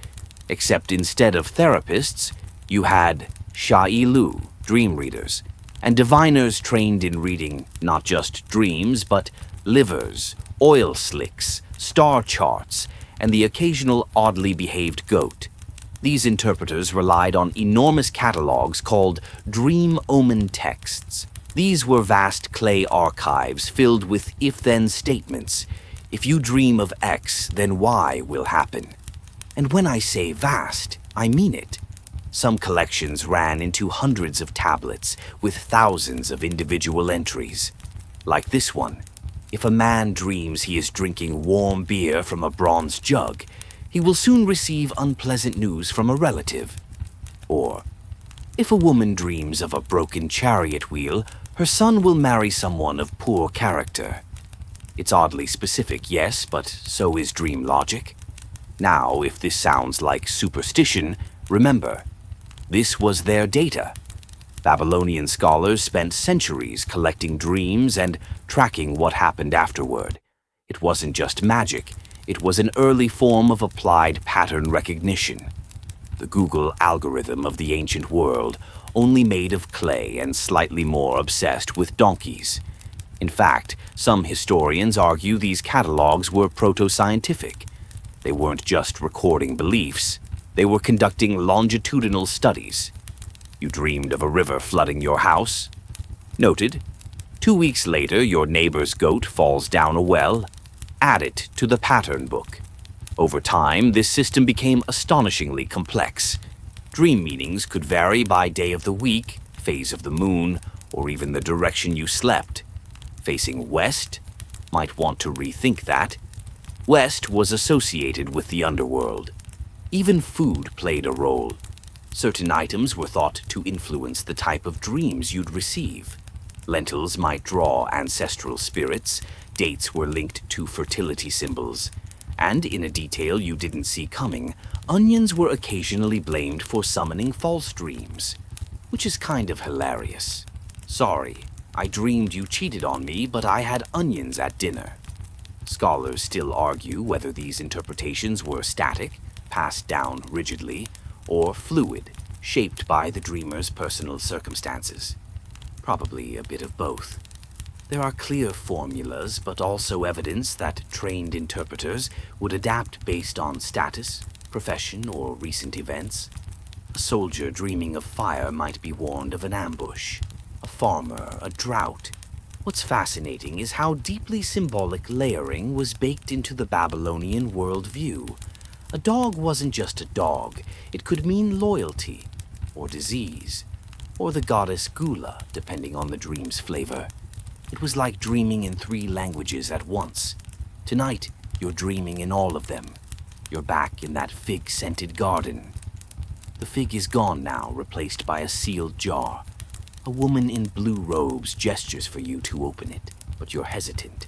Except instead of therapists, you had Sha'ilu, dream readers, and diviners trained in reading not just dreams, but livers, oil slicks, star charts, and the occasional oddly behaved goat. These interpreters relied on enormous catalogs called dream omen texts. These were vast clay archives filled with if-then statements. If you dream of X, then Y will happen. And when I say vast, I mean it. Some collections ran into hundreds of tablets with thousands of individual entries. Like this one. If a man dreams he is drinking warm beer from a bronze jug, he will soon receive unpleasant news from a relative. Or, if a woman dreams of a broken chariot wheel, her son will marry someone of poor character. It's oddly specific, yes, but so is dream logic. Now, if this sounds like superstition, remember, this was their data. Babylonian scholars spent centuries collecting dreams and tracking what happened afterward. It wasn't just magic, it was an early form of applied pattern recognition. The Google algorithm of the ancient world, only made of clay and slightly more obsessed with donkeys. In fact, some historians argue these catalogs were proto-scientific. They weren't just recording beliefs, they were conducting longitudinal studies. You dreamed of a river flooding your house? Noted. 2 weeks later, your neighbor's goat falls down a well. Add it to the pattern book. Over time, this system became astonishingly complex. Dream meanings could vary by day of the week, phase of the moon, or even the direction you slept. Facing west? Might want to rethink that. West was associated with the underworld. Even food played a role. Certain items were thought to influence the type of dreams you'd receive. Lentils might draw ancestral spirits, dates were linked to fertility symbols, and in a detail you didn't see coming, onions were occasionally blamed for summoning false dreams, which is kind of hilarious. Sorry, I dreamed you cheated on me, but I had onions at dinner. Scholars still argue whether these interpretations were static, passed down rigidly, or fluid, shaped by the dreamer's personal circumstances. Probably a bit of both. There are clear formulas, but also evidence that trained interpreters would adapt based on status, profession, or recent events. A soldier dreaming of fire might be warned of an ambush. A farmer, a drought. What's fascinating is how deeply symbolic layering was baked into the Babylonian worldview. A dog wasn't just a dog. It could mean loyalty, or disease, or the goddess Gula, depending on the dream's flavor. It was like dreaming in 3 languages at once. Tonight, you're dreaming in all of them. You're back in that fig-scented garden. The fig is gone now, replaced by a sealed jar. A woman in blue robes gestures for you to open it, but you're hesitant.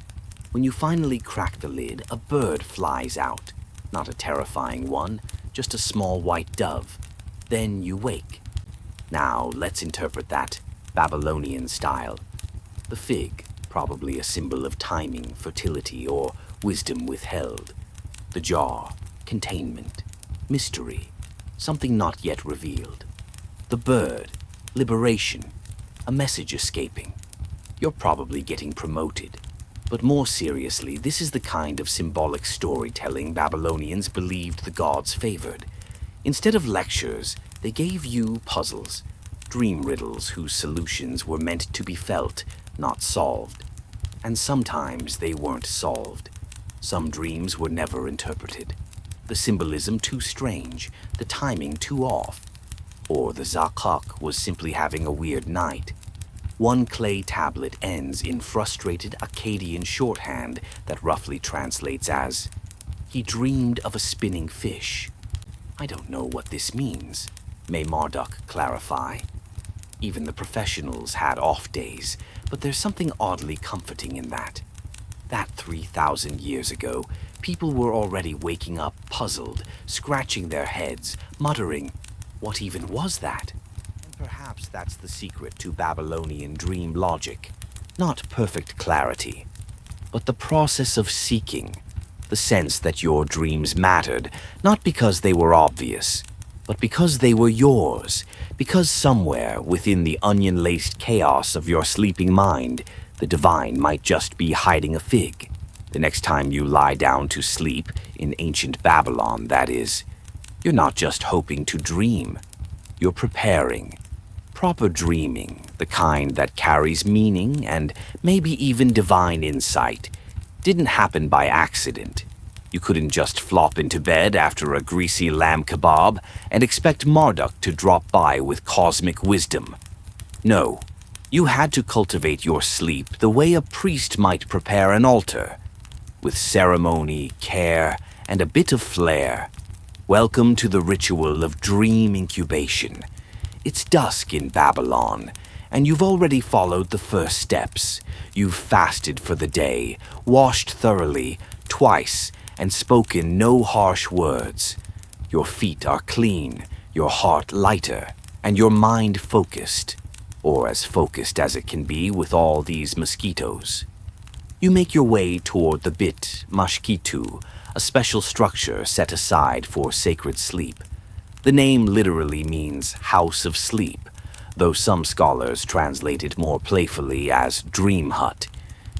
When you finally crack the lid, a bird flies out. Not a terrifying one, just a small white dove. Then you wake. Now, let's interpret that Babylonian style. The fig, probably a symbol of timing, fertility, or wisdom withheld. The jar, containment, mystery, something not yet revealed. The bird, liberation, a message escaping. You're probably getting promoted. But more seriously, this is the kind of symbolic storytelling Babylonians believed the gods favored. Instead of lectures, they gave you puzzles, dream riddles whose solutions were meant to be felt, not solved. And sometimes they weren't solved. Some dreams were never interpreted. The symbolism too strange, the timing too off. Or the Zakak was simply having a weird night. One clay tablet ends in frustrated Akkadian shorthand that roughly translates as, "He dreamed of a spinning fish." I don't know what this means. May Marduk clarify? Even the professionals had off days, but there's something oddly comforting in that. That 3,000 years ago, people were already waking up puzzled, scratching their heads, muttering, "What even was that?" And perhaps that's the secret to Babylonian dream logic. Not perfect clarity, but the process of seeking, the sense that your dreams mattered, not because they were obvious, but because they were yours, because somewhere within the onion-laced chaos of your sleeping mind, The divine might just be hiding a fig. The next time you lie down to sleep, in ancient Babylon, that is, you're not just hoping to dream. You're preparing. Proper dreaming, the kind that carries meaning and maybe even divine insight, didn't happen by accident. You couldn't just flop into bed after a greasy lamb kebab and expect Marduk to drop by with cosmic wisdom. No, you had to cultivate your sleep the way a priest might prepare an altar, with ceremony, care, and a bit of flair. Welcome to the ritual of dream incubation. It's dusk in Babylon, and you've already followed the first steps. You've fasted for the day, washed thoroughly, twice, and spoken no harsh words. Your feet are clean, your heart lighter, and your mind focused, or as focused as it can be with all these mosquitoes. You make your way toward the bit mashkitu, a special structure set aside for sacred sleep. The name literally means house of sleep, though some scholars translate it more playfully as dream hut.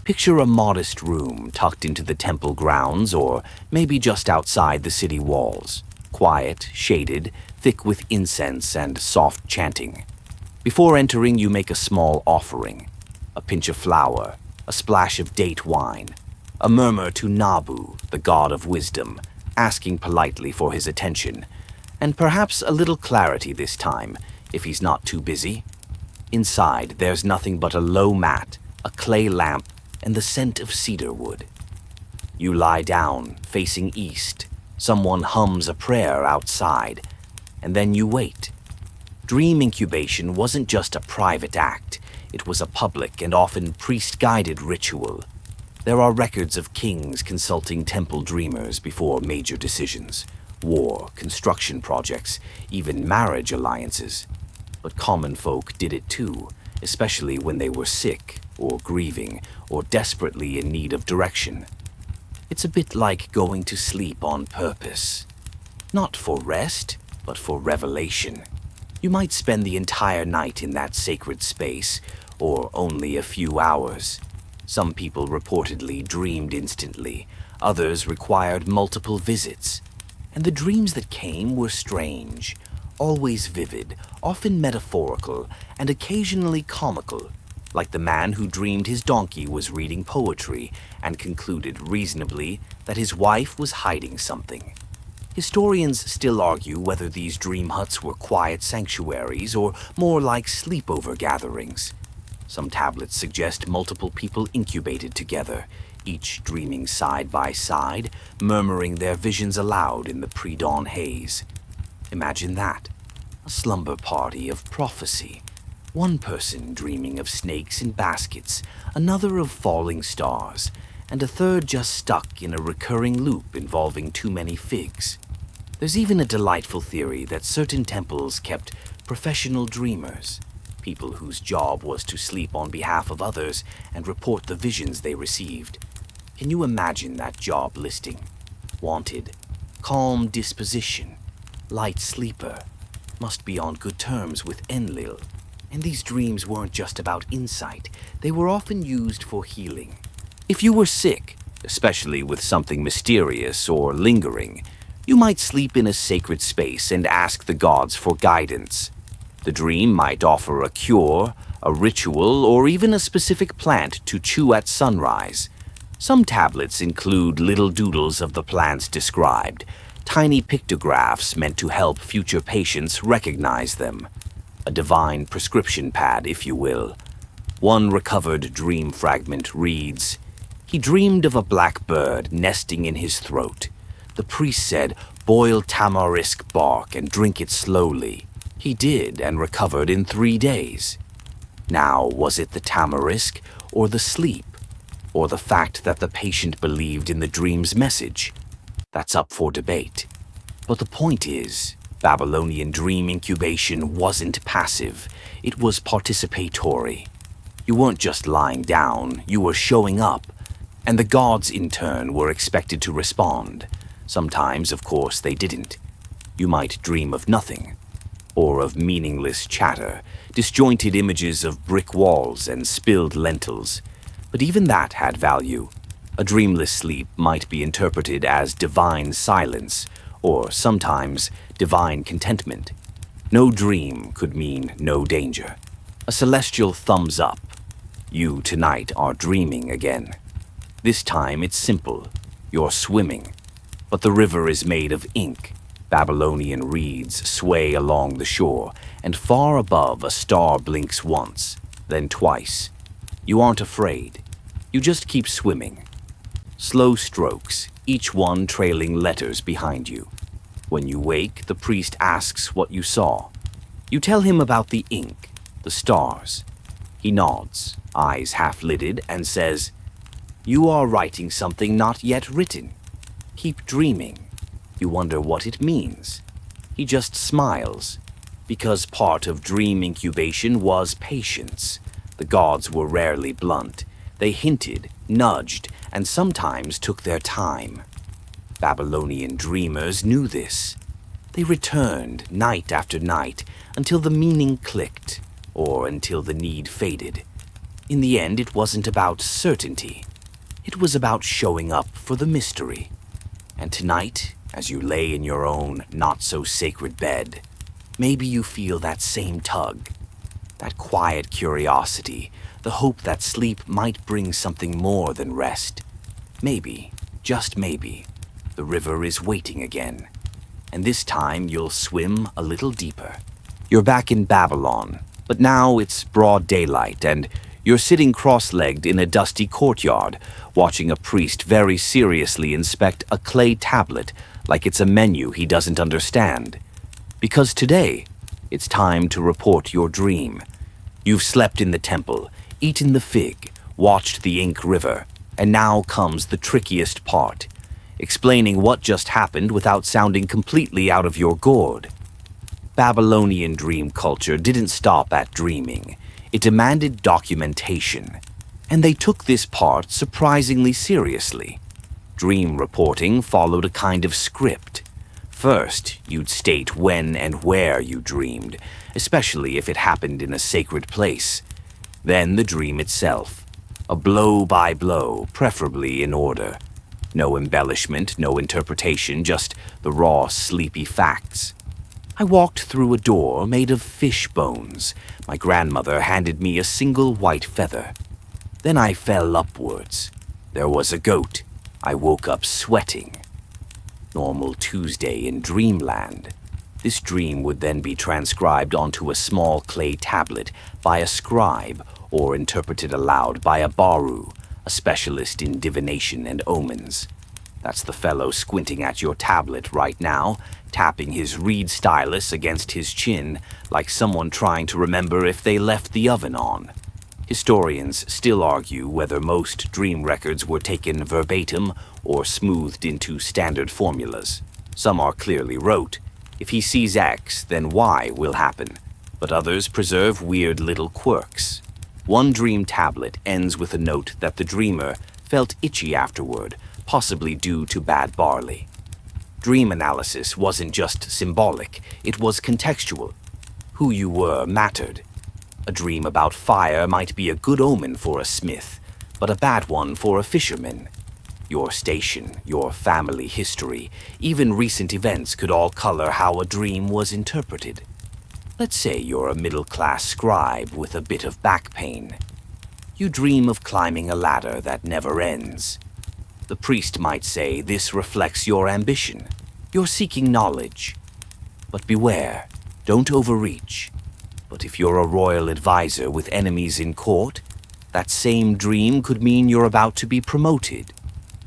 Picture a modest room tucked into the temple grounds or maybe just outside the city walls, quiet, shaded, thick with incense and soft chanting. Before entering, you make a small offering, a pinch of flour, a splash of date wine, a murmur to Nabu, the god of wisdom, asking politely for his attention, and perhaps a little clarity this time, if he's not too busy. Inside, there's nothing but a low mat, a clay lamp, and the scent of cedar wood. You lie down, facing east. Someone hums a prayer outside, and then you wait. Dream incubation wasn't just a private act. It was a public and often priest-guided ritual. There are records of kings consulting temple dreamers before major decisions, war, construction projects, even marriage alliances. But common folk did it too, especially when they were sick or grieving or desperately in need of direction. It's a bit like going to sleep on purpose. Not for rest, but for revelation. You might spend the entire night in that sacred space, or only a few hours. Some people reportedly dreamed instantly, others required multiple visits. And the dreams that came were strange, always vivid, often metaphorical, and occasionally comical, like the man who dreamed his donkey was reading poetry and concluded reasonably that his wife was hiding something. Historians still argue whether these dream huts were quiet sanctuaries or more like sleepover gatherings. Some tablets suggest multiple people incubated together, each dreaming side by side, murmuring their visions aloud in the pre-dawn haze. Imagine that, a slumber party of prophecy. One person dreaming of snakes in baskets, another of falling stars, and a third just stuck in a recurring loop involving too many figs. There's even a delightful theory that certain temples kept professional dreamers, people whose job was to sleep on behalf of others and report the visions they received. Can you imagine that job listing? Wanted, calm disposition, light sleeper, must be on good terms with Enlil. And these dreams weren't just about insight, they were often used for healing. If you were sick, especially with something mysterious or lingering, you might sleep in a sacred space and ask the gods for guidance. The dream might offer a cure, a ritual, or even a specific plant to chew at sunrise. Some tablets include little doodles of the plants described, tiny pictographs meant to help future patients recognize them. A divine prescription pad, if you will. One recovered dream fragment reads, "He dreamed of a black bird nesting in his throat. The priest said, 'Boil tamarisk bark and drink it slowly.' He did and recovered in 3 days." Now, was it the tamarisk, or the sleep, or the fact that the patient believed in the dream's message? That's up for debate. But the point is, Babylonian dream incubation wasn't passive, it was participatory. You weren't just lying down, you were showing up, and the gods in turn were expected to respond. Sometimes, of course, they didn't. You might dream of nothing, or of meaningless chatter, disjointed images of brick walls and spilled lentils. But even that had value. A dreamless sleep might be interpreted as divine silence, or sometimes divine contentment. No dream could mean no danger. A celestial thumbs up. You tonight are dreaming again. This time it's simple. You're swimming. But the river is made of ink. Babylonian reeds sway along the shore, and far above a star blinks once, then twice. You aren't afraid. You just keep swimming. Slow strokes, each one trailing letters behind you. When you wake, the priest asks what you saw. You tell him about the ink, the stars. He nods, eyes half-lidded, and says, "You are writing something not yet written. Keep dreaming." You wonder what it means. He just smiles, because part of dream incubation was patience. The gods were rarely blunt. They hinted, nudged, and sometimes took their time. Babylonian dreamers knew this. They returned night after night until the meaning clicked, or until the need faded. In the end, it wasn't about certainty. It was about showing up for the mystery. And tonight, as you lay in your own not-so-sacred bed, maybe you feel that same tug, that quiet curiosity, the hope that sleep might bring something more than rest. Maybe, just maybe, the river is waiting again, and this time you'll swim a little deeper. You're back in Babylon, but now it's broad daylight, and you're sitting cross-legged in a dusty courtyard, watching a priest very seriously inspect a clay tablet like it's a menu he doesn't understand. Because today, it's time to report your dream. You've slept in the temple, eaten the fig, watched the ink river, and now comes the trickiest part, explaining what just happened without sounding completely out of your gourd. Babylonian dream culture didn't stop at dreaming. It demanded documentation, and they took this part surprisingly seriously. Dream reporting followed a kind of script. First, you'd state when and where you dreamed, especially if it happened in a sacred place. Then the dream itself, a blow-by-blow, preferably in order. No embellishment, no interpretation, just the raw, sleepy facts. I walked through a door made of fish bones. My grandmother handed me a single white feather. Then I fell upwards. There was a goat. I woke up sweating. Normal Tuesday in dreamland. This dream would then be transcribed onto a small clay tablet by a scribe or interpreted aloud by a baru, a specialist in divination and omens. That's the fellow squinting at your tablet right now, tapping his reed stylus against his chin like someone trying to remember if they left the oven on. Historians still argue whether most dream records were taken verbatim or smoothed into standard formulas. Some are clearly rote. If he sees X, then Y will happen. But others preserve weird little quirks. One dream tablet ends with a note that the dreamer felt itchy afterward, possibly due to bad barley. Dream analysis wasn't just symbolic, it was contextual. Who you were mattered. A dream about fire might be a good omen for a smith, but a bad one for a fisherman. Your station, your family history, even recent events could all color how a dream was interpreted. Let's say you're a middle-class scribe with a bit of back pain. You dream of climbing a ladder that never ends. The priest might say this reflects your ambition. You're seeking knowledge. But beware, don't overreach. But if you're a royal advisor with enemies in court, that same dream could mean you're about to be promoted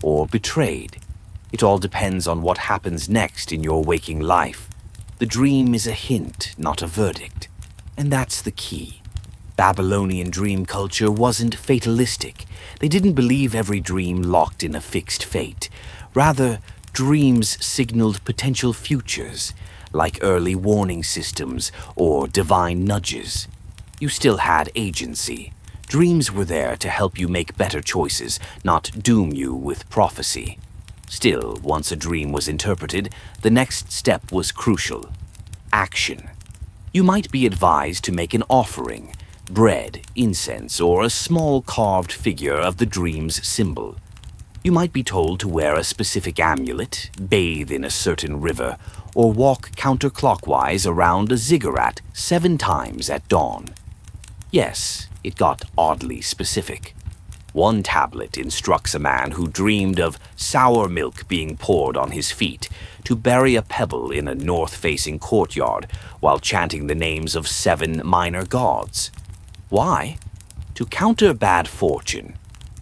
or betrayed. It all depends on what happens next in your waking life. The dream is a hint, not a verdict. And that's the key. Babylonian dream culture wasn't fatalistic. They didn't believe every dream locked in a fixed fate. Rather, dreams signaled potential futures, like early warning systems or divine nudges. You still had agency. Dreams were there to help you make better choices, not doom you with prophecy. Still, once a dream was interpreted, the next step was crucial. Action. You might be advised to make an offering, bread, incense, or a small carved figure of the dream's symbol. You might be told to wear a specific amulet, bathe in a certain river, or walk counterclockwise around a ziggurat 7 times at dawn. Yes, it got oddly specific. One tablet instructs a man who dreamed of sour milk being poured on his feet to bury a pebble in a north-facing courtyard while chanting the names of 7 minor gods. Why? To counter bad fortune.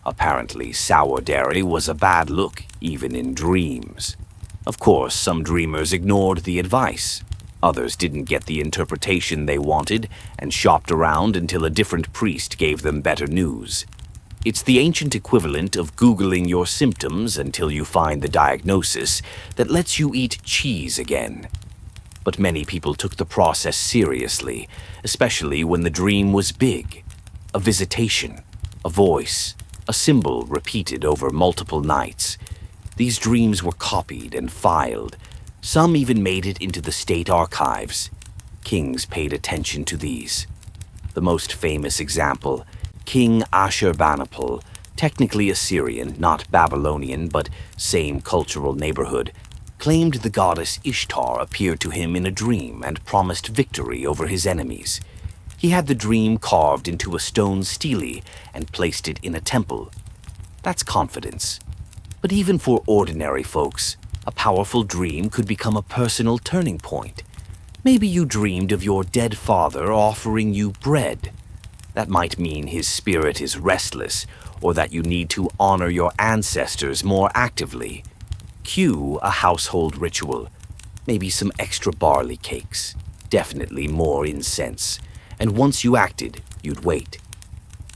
Apparently, sour dairy was a bad look, even in dreams. Of course, some dreamers ignored the advice. Others didn't get the interpretation they wanted and shopped around until a different priest gave them better news. It's the ancient equivalent of Googling your symptoms until you find the diagnosis that lets you eat cheese again. But many people took the process seriously, especially when the dream was big. A visitation, a voice, a symbol repeated over multiple nights. These dreams were copied and filed. Some even made it into the state archives. Kings paid attention to these. The most famous example, King Ashurbanipal, technically Assyrian, not Babylonian, but same cultural neighborhood, claimed the goddess Ishtar appeared to him in a dream and promised victory over his enemies. He had the dream carved into a stone stele and placed it in a temple. That's confidence. But even for ordinary folks, a powerful dream could become a personal turning point. Maybe you dreamed of your dead father offering you bread. That might mean his spirit is restless, or that you need to honor your ancestors more actively. Cue a household ritual. Maybe some extra barley cakes. Definitely more incense. And once you acted, you'd wait.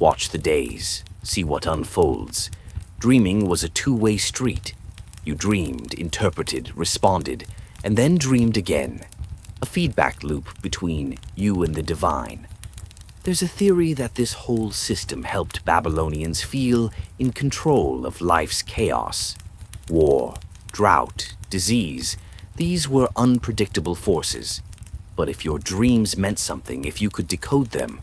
Watch the days. See what unfolds. Dreaming was a two-way street. You dreamed, interpreted, responded, and then dreamed again. A feedback loop between you and the divine. There's a theory that this whole system helped Babylonians feel in control of life's chaos. War, drought, disease, these were unpredictable forces. But if your dreams meant something, if you could decode them,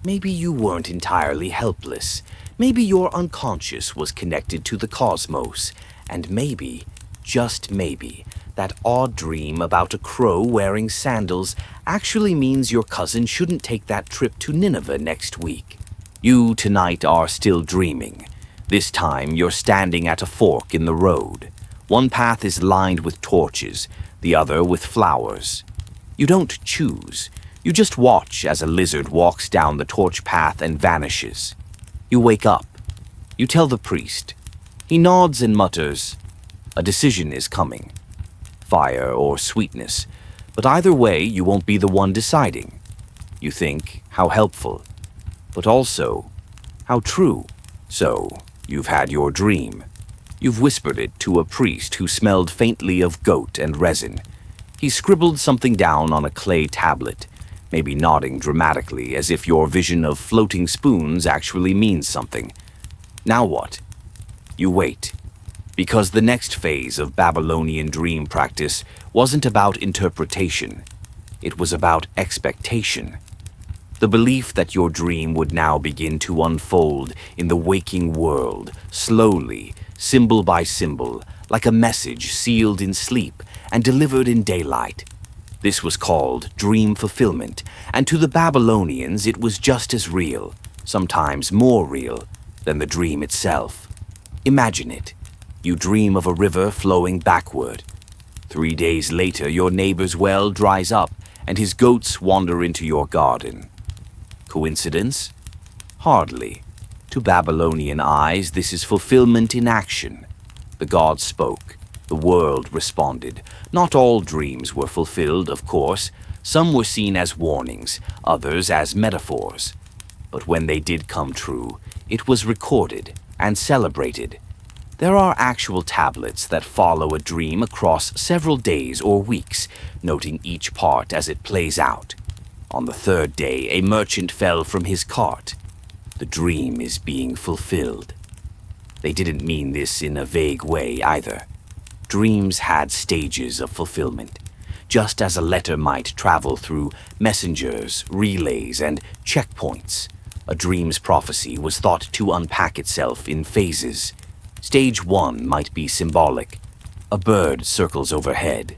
maybe you weren't entirely helpless. Maybe your unconscious was connected to the cosmos. And maybe, just maybe, that odd dream about a crow wearing sandals actually means your cousin shouldn't take that trip to Nineveh next week. You tonight are still dreaming. This time you're standing at a fork in the road. One path is lined with torches, the other with flowers. You don't choose. You just watch as a lizard walks down the torch path and vanishes. You wake up. You tell the priest. He nods and mutters, "A decision is coming. Fire or sweetness. But either way, you won't be the one deciding." You think, how helpful. But also, how true. So, you've had your dream. You've whispered it to a priest who smelled faintly of goat and resin. He scribbled something down on a clay tablet, maybe nodding dramatically as if your vision of floating spoons actually means something. Now what? You wait. Because the next phase of Babylonian dream practice wasn't about interpretation. It was about expectation. The belief that your dream would now begin to unfold in the waking world, slowly, symbol by symbol, like a message sealed in sleep and delivered in daylight. This was called dream fulfillment, and to the Babylonians it was just as real, sometimes more real, than the dream itself. Imagine it. You dream of a river flowing backward. 3 days later, your neighbor's well dries up and his goats wander into your garden. Coincidence? Hardly. To Babylonian eyes, this is fulfillment in action. The gods spoke. The world responded. Not all dreams were fulfilled, of course. Some were seen as warnings, others as metaphors. But when they did come true, it was recorded and celebrated. There are actual tablets that follow a dream across several days or weeks, noting each part as it plays out. On the 3rd day, a merchant fell from his cart. The dream is being fulfilled. They didn't mean this in a vague way either. Dreams had stages of fulfillment. just as a letter might travel through messengers, relays, and checkpoints. A dream's prophecy was thought to unpack itself in phases. Stage 1 might be symbolic. A bird circles overhead.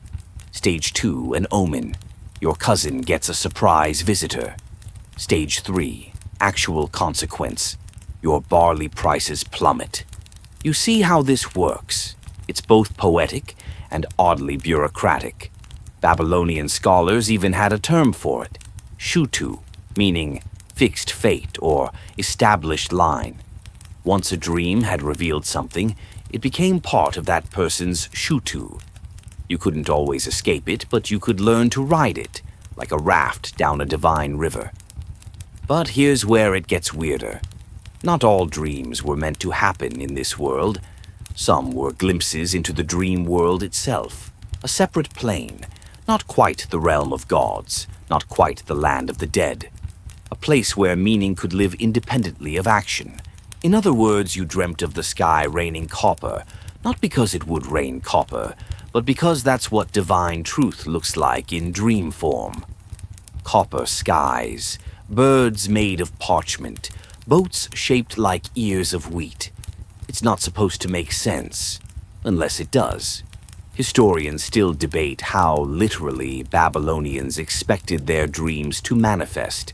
Stage 2, an omen. Your cousin gets a surprise visitor. Stage 3, actual consequence. Your barley prices plummet. You see how this works. It's both poetic and oddly bureaucratic. Babylonian scholars even had a term for it, shutu, meaning fixed fate or established line. Once a dream had revealed something, it became part of that person's shutu. You couldn't always escape it, but you could learn to ride it, like a raft down a divine river. But here's where it gets weirder. Not all dreams were meant to happen in this world. Some were glimpses into the dream world itself, a separate plane, not quite the realm of gods, not quite the land of the dead, a place where meaning could live independently of action. In other words, you dreamt of the sky raining copper, not because it would rain copper, but because that's what divine truth looks like in dream form. Copper skies, birds made of parchment, boats shaped like ears of wheat. It's not supposed to make sense, unless it does. Historians still debate how literally Babylonians expected their dreams to manifest.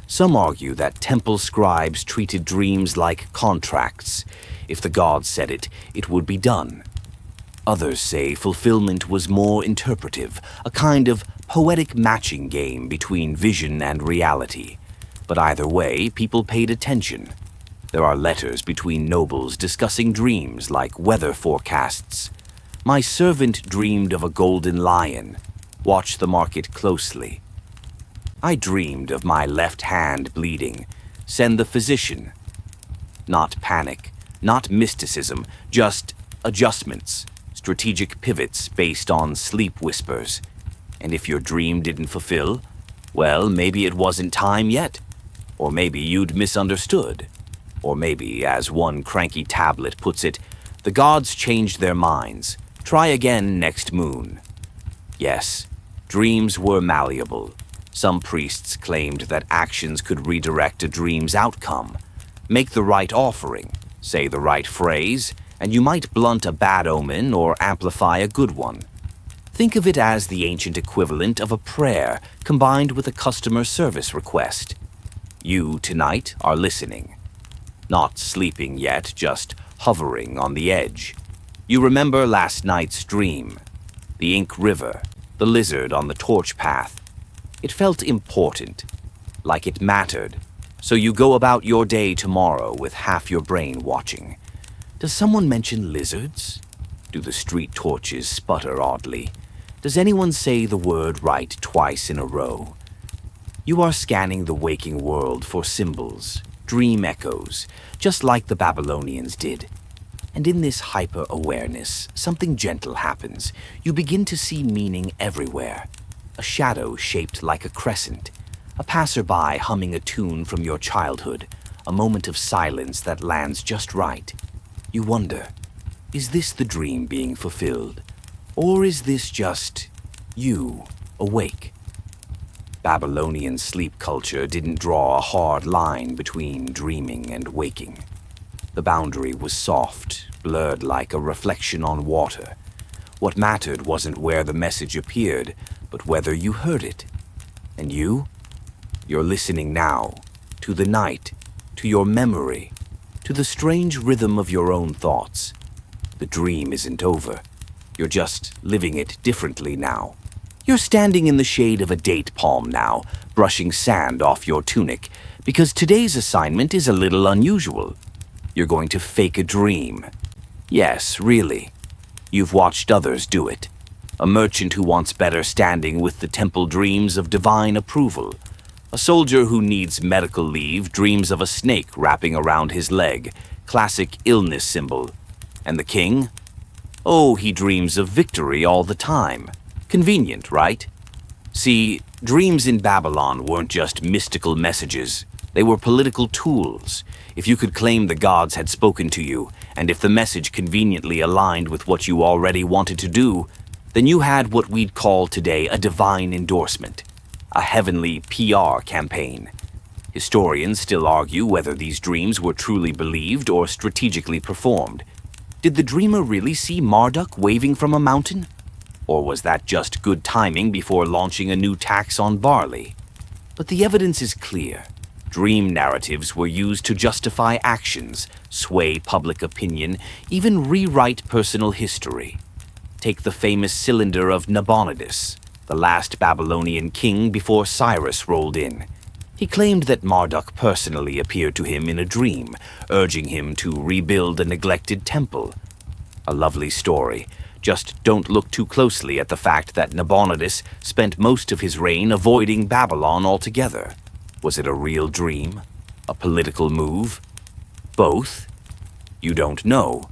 Some argue that temple scribes treated dreams like contracts. If the gods said it, it would be done. Others say fulfillment was more interpretive, a kind of poetic matching game between vision and reality. But either way, people paid attention. There are letters between nobles discussing dreams like weather forecasts. My servant dreamed of a golden lion. Watch the market closely. I dreamed of my left hand bleeding. Send the physician. Not panic, not mysticism, just adjustments, strategic pivots based on sleep whispers. And if your dream didn't fulfill, well, maybe it wasn't time yet. Or maybe you'd misunderstood. Or maybe, as one cranky tablet puts it, the gods changed their minds. Try again next moon. Yes, dreams were malleable. Some priests claimed that actions could redirect a dream's outcome. Make the right offering, say the right phrase, and you might blunt a bad omen or amplify a good one. Think of it as the ancient equivalent of a prayer combined with a customer service request. You, tonight, are listening. Not sleeping yet, just hovering on the edge. You remember last night's dream, the ink river, the lizard on the torch path. It felt important, like it mattered, so you go about your day tomorrow with half your brain watching. Does someone mention lizards? Do the street torches sputter oddly? Does anyone say the word right twice in a row? You are scanning the waking world for symbols, dream echoes, just like the Babylonians did. And in this hyper-awareness, something gentle happens. You begin to see meaning everywhere. A shadow shaped like a crescent, a passerby humming a tune from your childhood, a moment of silence that lands just right. You wonder, is this the dream being fulfilled? Or is this just you, awake? Babylonian sleep culture didn't draw a hard line between dreaming and waking. The boundary was soft, blurred like a reflection on water. What mattered wasn't where the message appeared, but whether you heard it. And you? You're listening now, to the night, to your memory, to the strange rhythm of your own thoughts. The dream isn't over. You're just living it differently now. You're standing in the shade of a date palm now, brushing sand off your tunic, because today's assignment is a little unusual. You're going to fake a dream. Yes, really. You've watched others do it. A merchant who wants better standing with the temple dreams of divine approval. A soldier who needs medical leave dreams of a snake wrapping around his leg, classic illness symbol. And the king? Oh, he dreams of victory all the time. Convenient, right? See, dreams in Babylon weren't just mystical messages. They were political tools. If you could claim the gods had spoken to you, and if the message conveniently aligned with what you already wanted to do, Then you had what we'd call today a divine endorsement, a heavenly PR campaign. Historians still argue whether these dreams were truly believed or strategically performed. Did the dreamer really see Marduk waving from a mountain? Or was that just good timing before launching a new tax on barley? But the evidence is clear. Dream narratives were used to justify actions, sway public opinion, even rewrite personal history. Take the famous cylinder of Nabonidus, the last Babylonian king before Cyrus rolled in. He claimed that Marduk personally appeared to him in a dream, urging him to rebuild a neglected temple. A lovely story. Just don't look too closely at the fact that Nabonidus spent most of his reign avoiding Babylon altogether. Was it a real dream? A political move? Both? You don't know.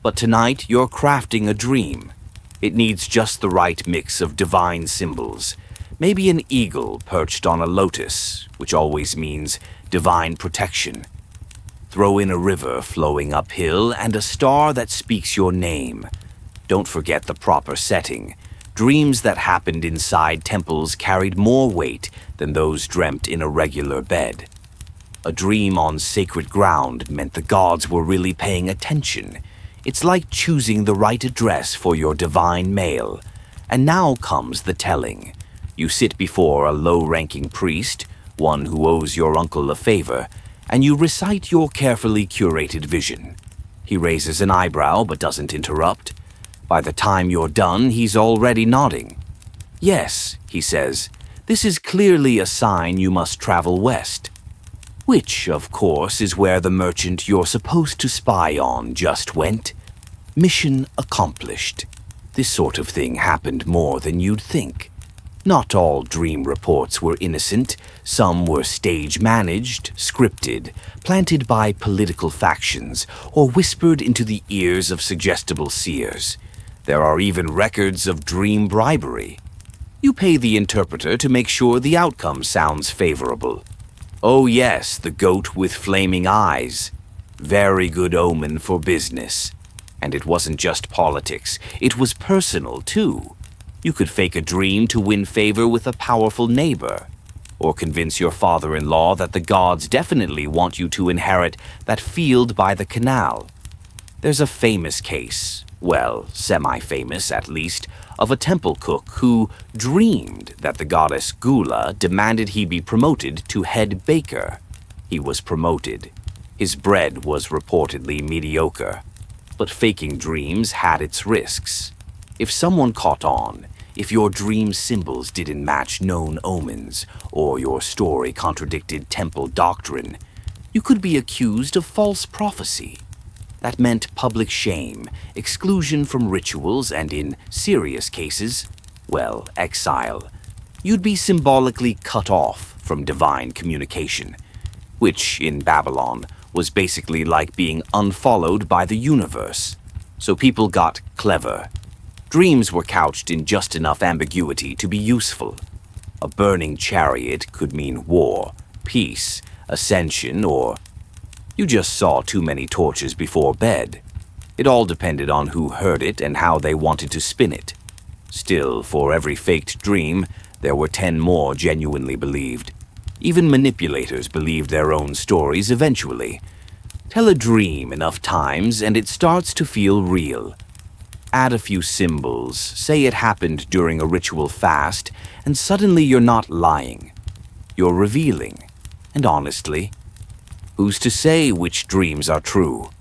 But tonight you're crafting a dream. It needs just the right mix of divine symbols. Maybe an eagle perched on a lotus, which always means divine protection. Throw in a river flowing uphill and a star that speaks your name. Don't forget the proper setting. Dreams that happened inside temples carried more weight than those dreamt in a regular bed. A dream on sacred ground meant the gods were really paying attention. It's like choosing the right address for your divine mail. And now comes the telling. You sit before a low-ranking priest, one who owes your uncle a favor, and you recite your carefully curated vision. He raises an eyebrow but doesn't interrupt. By the time you're done, he's already nodding. Yes, he says, this is clearly a sign you must travel west. Which, of course, is where the merchant you're supposed to spy on just went. Mission accomplished. This sort of thing happened more than you'd think. Not all dream reports were innocent. Some were stage-managed, scripted, planted by political factions, or whispered into the ears of suggestible seers. There are even records of dream bribery. You pay the interpreter to make sure the outcome sounds favorable. Oh yes, the goat with flaming eyes. Very good omen for business. And it wasn't just politics, it was personal too. You could fake a dream to win favor with a powerful neighbor, or convince your father-in-law that the gods definitely want you to inherit that field by the canal. There's a famous case, well, semi-famous at least, of a temple cook who dreamed that the goddess Gula demanded he be promoted to head baker. He was promoted. His bread was reportedly mediocre. But faking dreams had its risks. If someone caught on, if your dream symbols didn't match known omens, or your story contradicted temple doctrine, you could be accused of false prophecy. That meant public shame, exclusion from rituals, and in serious cases, well, exile. You'd be symbolically cut off from divine communication, which, in Babylon, was basically like being unfollowed by the universe. So people got clever. Dreams were couched in just enough ambiguity to be useful. A burning chariot could mean war, peace, ascension, or you just saw too many torches before bed. It all depended on who heard it and how they wanted to spin it. Still, for every faked dream, there were 10 more genuinely believed. Even manipulators believed their own stories eventually. Tell a dream enough times and it starts to feel real. Add a few symbols, say it happened during a ritual fast, and suddenly you're not lying. You're revealing. And honestly, who's to say which dreams are true?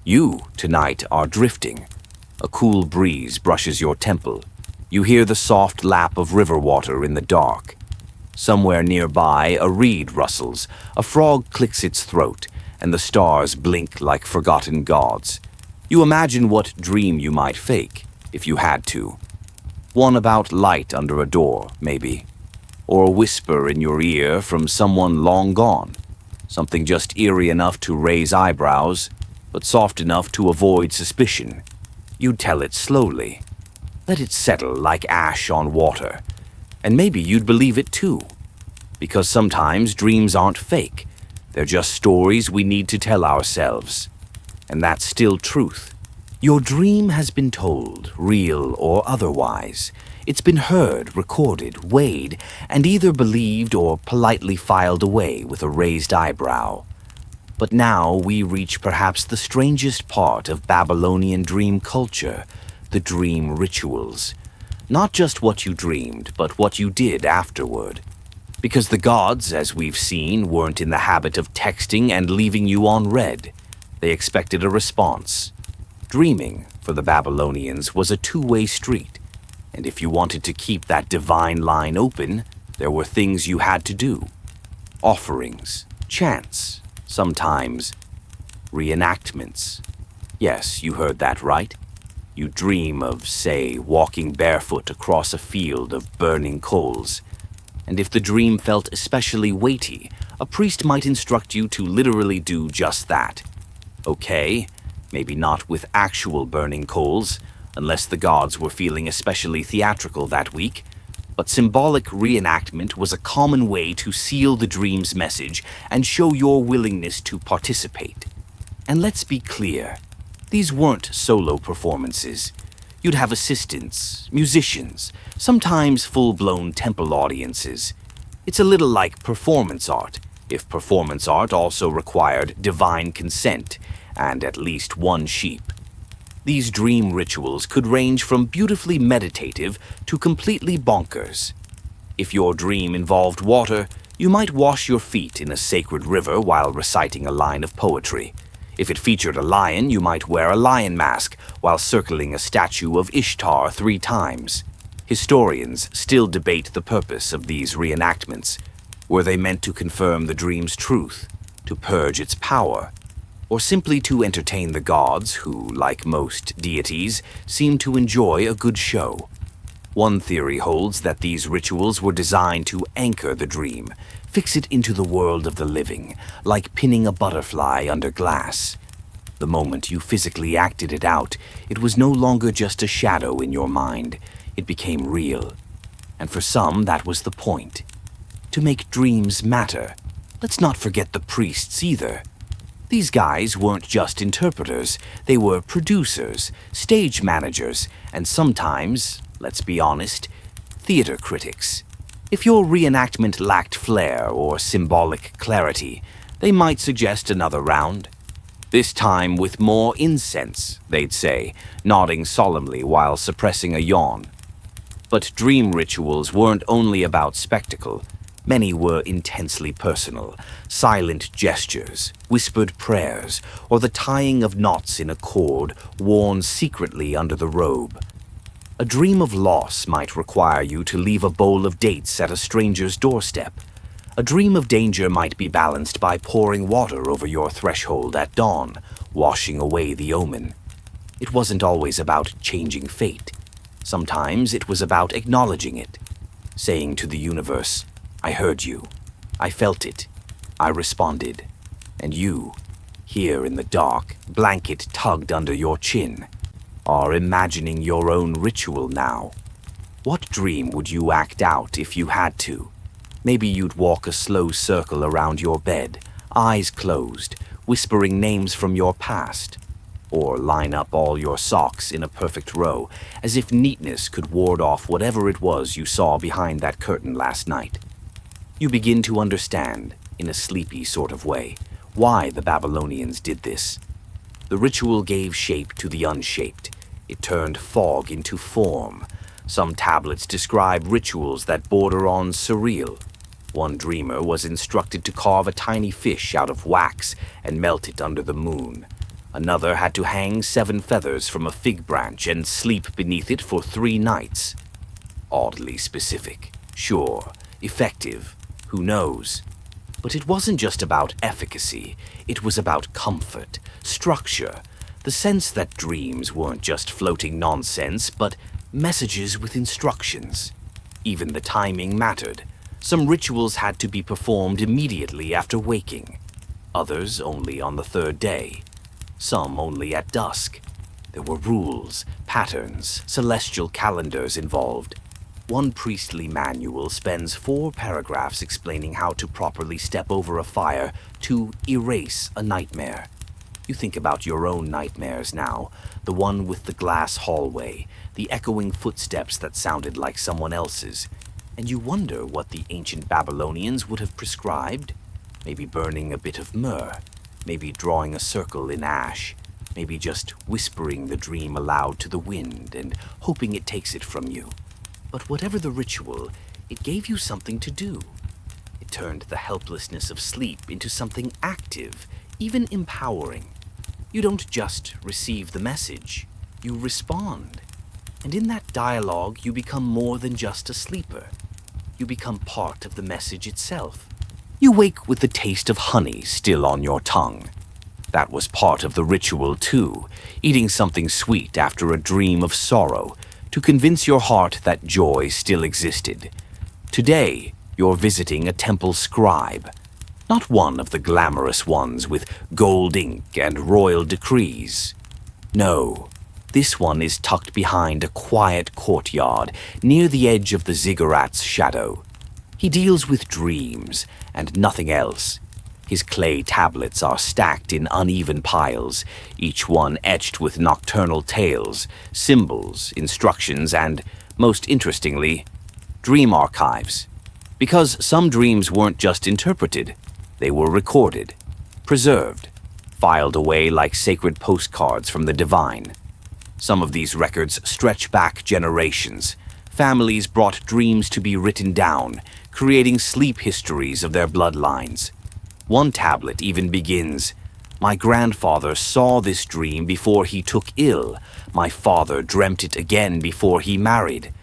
You, tonight, are drifting. A cool breeze brushes your temple. You hear the soft lap of river water in the dark. Somewhere nearby, a reed rustles, a frog clicks its throat, and the stars blink like forgotten gods. You imagine what dream you might fake, if you had to. One about light under a door, maybe. Or a whisper in your ear from someone long gone. Something just eerie enough to raise eyebrows, but soft enough to avoid suspicion. You'd tell it slowly. Let it settle like ash on water. And maybe you'd believe it too. Because sometimes dreams aren't fake. They're just stories we need to tell ourselves. And that's still truth. Your dream has been told, real or otherwise. It's been heard, recorded, weighed, and either believed or politely filed away with a raised eyebrow. But now we reach perhaps the strangest part of Babylonian dream culture, the dream rituals. Not just what you dreamed, but what you did afterward. Because the gods, as we've seen, weren't in the habit of texting and leaving you on read. They expected a response. Dreaming, for the Babylonians, was a two-way street, and if you wanted to keep that divine line open, there were things you had to do. Offerings, chants, sometimes reenactments. Yes, you heard that right. You dream of, say, walking barefoot across a field of burning coals, and if the dream felt especially weighty, a priest might instruct you to literally do just that. Okay, maybe not with actual burning coals, unless the gods were feeling especially theatrical that week, but symbolic reenactment was a common way to seal the dream's message and show your willingness to participate. And let's be clear, these weren't solo performances. You'd have assistants, musicians, sometimes full-blown temple audiences. It's a little like performance art, if performance art also required divine consent and at least one sheep. These dream rituals could range from beautifully meditative to completely bonkers. If your dream involved water, you might wash your feet in a sacred river while reciting a line of poetry. If it featured a lion, you might wear a lion mask while circling a statue of Ishtar 3 times. Historians still debate the purpose of these reenactments. Were they meant to confirm the dream's truth, to purge its power, or simply to entertain the gods who, like most deities, seem to enjoy a good show? One theory holds that these rituals were designed to anchor the dream, fix it into the world of the living, like pinning a butterfly under glass. The moment you physically acted it out, it was no longer just a shadow in your mind. It became real. And for some, that was the point. To make dreams matter. Let's not forget the priests either. These guys weren't just interpreters, they were producers, stage managers, and sometimes, let's be honest, theater critics. If your reenactment lacked flair or symbolic clarity, they might suggest another round. This time with more incense, they'd say, nodding solemnly while suppressing a yawn. But dream rituals weren't only about spectacle. Many were intensely personal, silent gestures, whispered prayers, or the tying of knots in a cord worn secretly under the robe. A dream of loss might require you to leave a bowl of dates at a stranger's doorstep. A dream of danger might be balanced by pouring water over your threshold at dawn, washing away the omen. It wasn't always about changing fate. Sometimes it was about acknowledging it, saying to the universe, I heard you, I felt it, I responded, and you, here in the dark, blanket tugged under your chin, are imagining your own ritual now. What dream would you act out if you had to? Maybe you'd walk a slow circle around your bed, eyes closed, whispering names from your past, or line up all your socks in a perfect row, as if neatness could ward off whatever it was you saw behind that curtain last night. You begin to understand, in a sleepy sort of way, why the Babylonians did this. The ritual gave shape to the unshaped. It turned fog into form. Some tablets describe rituals that border on surreal. One dreamer was instructed to carve a tiny fish out of wax and melt it under the moon. Another had to hang 7 feathers from a fig branch and sleep beneath it for 3 nights. Oddly specific. Sure, effective. Who knows? But it wasn't just about efficacy. It was about comfort, structure, the sense that dreams weren't just floating nonsense, but messages with instructions. Even the timing mattered. Some rituals had to be performed immediately after waking. Others only on the 3rd day. Some only at dusk. There were rules, patterns, celestial calendars involved. One priestly manual spends 4 paragraphs explaining how to properly step over a fire to erase a nightmare. You think about your own nightmares now, the one with the glass hallway, the echoing footsteps that sounded like someone else's, and you wonder what the ancient Babylonians would have prescribed. Maybe burning a bit of myrrh, maybe drawing a circle in ash, maybe just whispering the dream aloud to the wind and hoping it takes it from you. But whatever the ritual, it gave you something to do. It turned the helplessness of sleep into something active, even empowering. You don't just receive the message, you respond. And in that dialogue, you become more than just a sleeper. You become part of the message itself. You wake with the taste of honey still on your tongue. That was part of the ritual too, eating something sweet after a dream of sorrow, to convince your heart that joy still existed. Today, you're visiting a temple scribe, not one of the glamorous ones with gold ink and royal decrees. No, this one is tucked behind a quiet courtyard near the edge of the ziggurat's shadow. He deals with dreams and nothing else. His clay tablets are stacked in uneven piles, each one etched with nocturnal tales, symbols, instructions, and, most interestingly, dream archives. Because some dreams weren't just interpreted, they were recorded, preserved, filed away like sacred postcards from the divine. Some of these records stretch back generations. Families brought dreams to be written down, creating sleep histories of their bloodlines. One tablet even begins, "My grandfather saw this dream before he took ill. My father dreamt it again before he married.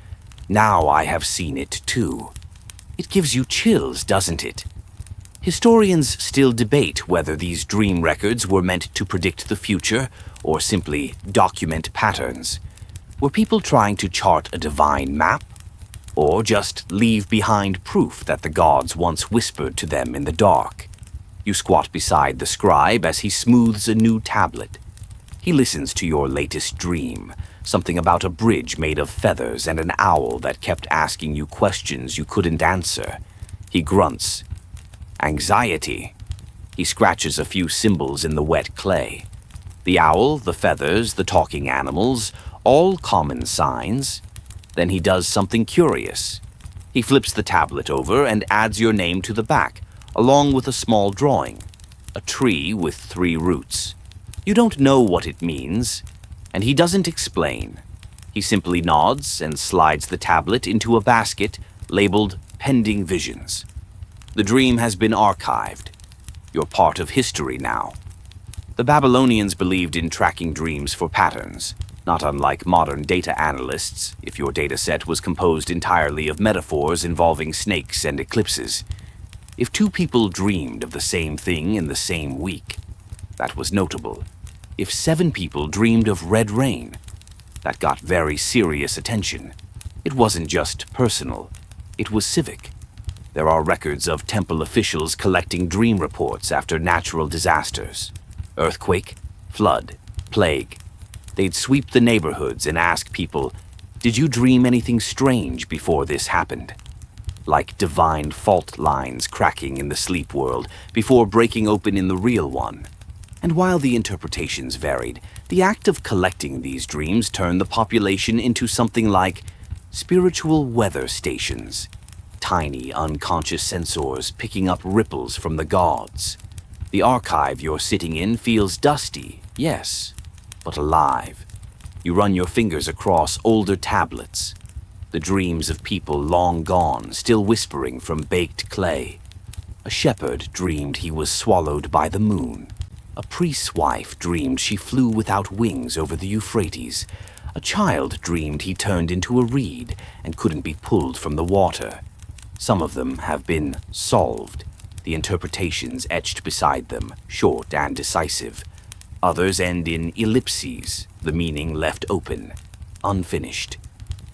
Now I have seen it too." It gives you chills, doesn't it? Historians still debate whether these dream records were meant to predict the future or simply document patterns. Were people trying to chart a divine map? Or just leave behind proof that the gods once whispered to them in the dark? You squat beside the scribe as he smooths a new tablet. He listens to your latest dream, something about a bridge made of feathers and an owl that kept asking you questions you couldn't answer. He grunts. Anxiety. He scratches a few symbols in the wet clay. The owl, the feathers, the talking animals, all common signs. Then he does something curious. He flips the tablet over and adds your name to the back, along with a small drawing, a tree with 3 roots. You don't know what it means, and he doesn't explain. He simply nods and slides the tablet into a basket labeled Pending Visions. The dream has been archived. You're part of history now. The Babylonians believed in tracking dreams for patterns, not unlike modern data analysts if your dataset was composed entirely of metaphors involving snakes and eclipses. If 2 people dreamed of the same thing in the same week, that was notable. If 7 people dreamed of red rain, that got very serious attention. It wasn't just personal, it was civic. There are records of temple officials collecting dream reports after natural disasters. Earthquake, flood, plague. They'd sweep the neighborhoods and ask people, "Did you dream anything strange before this happened?" Like divine fault lines cracking in the sleep world before breaking open in the real one. And while the interpretations varied, the act of collecting these dreams turned the population into something like spiritual weather stations, tiny unconscious sensors picking up ripples from the gods. The archive you're sitting in feels dusty, yes, but alive. You run your fingers across older tablets, the dreams of people long gone, still whispering from baked clay. A shepherd dreamed he was swallowed by the moon. A priest's wife dreamed she flew without wings over the Euphrates. A child dreamed he turned into a reed and couldn't be pulled from the water. Some of them have been solved, the interpretations etched beside them, short and decisive. Others end in ellipses, the meaning left open, unfinished.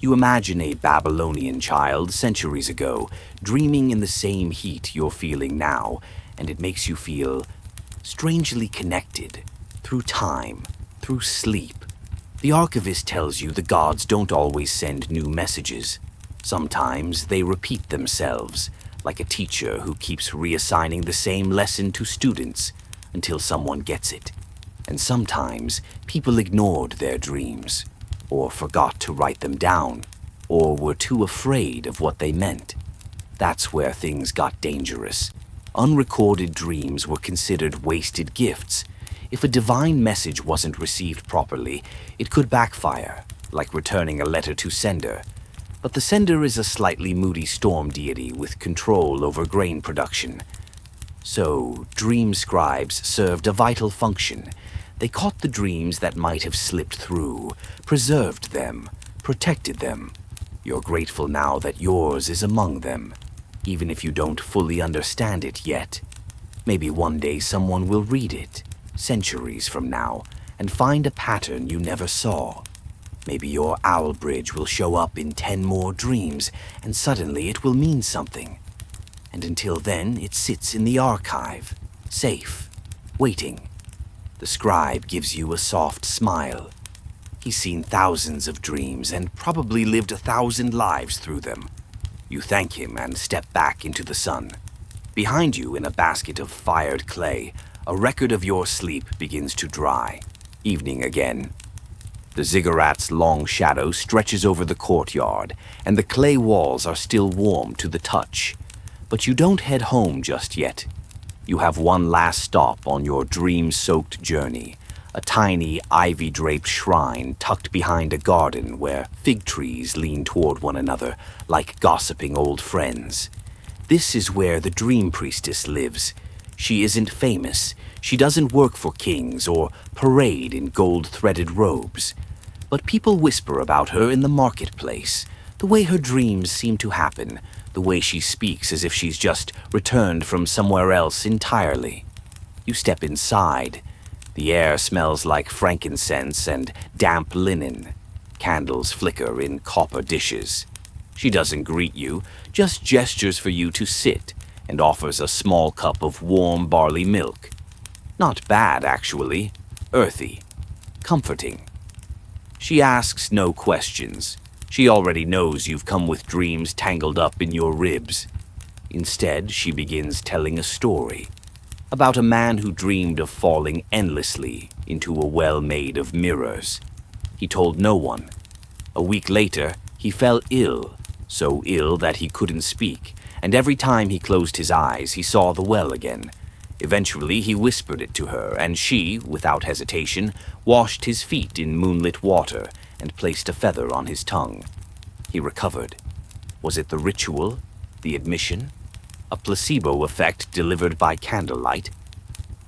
You imagine a Babylonian child centuries ago, dreaming in the same heat you're feeling now, and it makes you feel strangely connected, through time, through sleep. The archivist tells you the gods don't always send new messages. Sometimes they repeat themselves, like a teacher who keeps reassigning the same lesson to students until someone gets it. And sometimes people ignored their dreams, or forgot to write them down, or were too afraid of what they meant. That's where things got dangerous. Unrecorded dreams were considered wasted gifts. If a divine message wasn't received properly, it could backfire, like returning a letter to sender. But the sender is a slightly moody storm deity with control over grain production. So, dream scribes served a vital function. They caught the dreams that might have slipped through, preserved them, protected them. You're grateful now that yours is among them, even if you don't fully understand it yet. Maybe one day someone will read it, centuries from now, and find a pattern you never saw. Maybe your owl bridge will show up in 10 more dreams, and suddenly it will mean something. And until then, it sits in the archive, safe, waiting. The scribe gives you a soft smile. He's seen thousands of dreams and probably lived 1,000 lives through them. You thank him and step back into the sun. Behind you, in a basket of fired clay, a record of your sleep begins to dry. Evening again. The ziggurat's long shadow stretches over the courtyard, and the clay walls are still warm to the touch. But you don't head home just yet. You have one last stop on your dream-soaked journey, a tiny ivy-draped shrine tucked behind a garden where fig trees lean toward one another like gossiping old friends. This is where the dream priestess lives. She isn't famous. She doesn't work for kings or parade in gold-threaded robes. But people whisper about her in the marketplace, the way her dreams seem to happen, the way she speaks as if she's just returned from somewhere else entirely. You step inside. The air smells like frankincense and damp linen. Candles flicker in copper dishes. She doesn't greet you, just gestures for you to sit and offers a small cup of warm barley milk. Not bad, actually. Earthy. Comforting. She asks no questions. She already knows you've come with dreams tangled up in your ribs. Instead, she begins telling a story about a man who dreamed of falling endlessly into a well made of mirrors. He told no one. A week later, he fell ill, so ill that he couldn't speak, and every time he closed his eyes, he saw the well again. Eventually, he whispered it to her, and she, without hesitation, washed his feet in moonlit water and placed a feather on his tongue. He recovered. Was it the ritual, the admission, a placebo effect delivered by candlelight?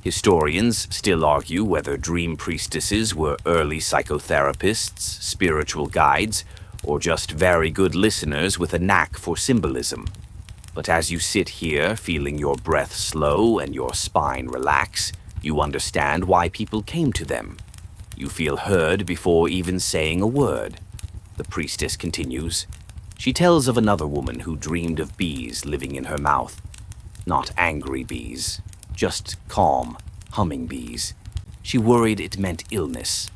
Historians still argue whether dream priestesses were early psychotherapists, spiritual guides, or just very good listeners with a knack for symbolism. But as you sit here, feeling your breath slow and your spine relax, you understand why people came to them. You feel heard before even saying a word. The priestess continues. She tells of another woman who dreamed of bees living in her mouth. Not angry bees, just calm, humming bees. She worried it meant illness.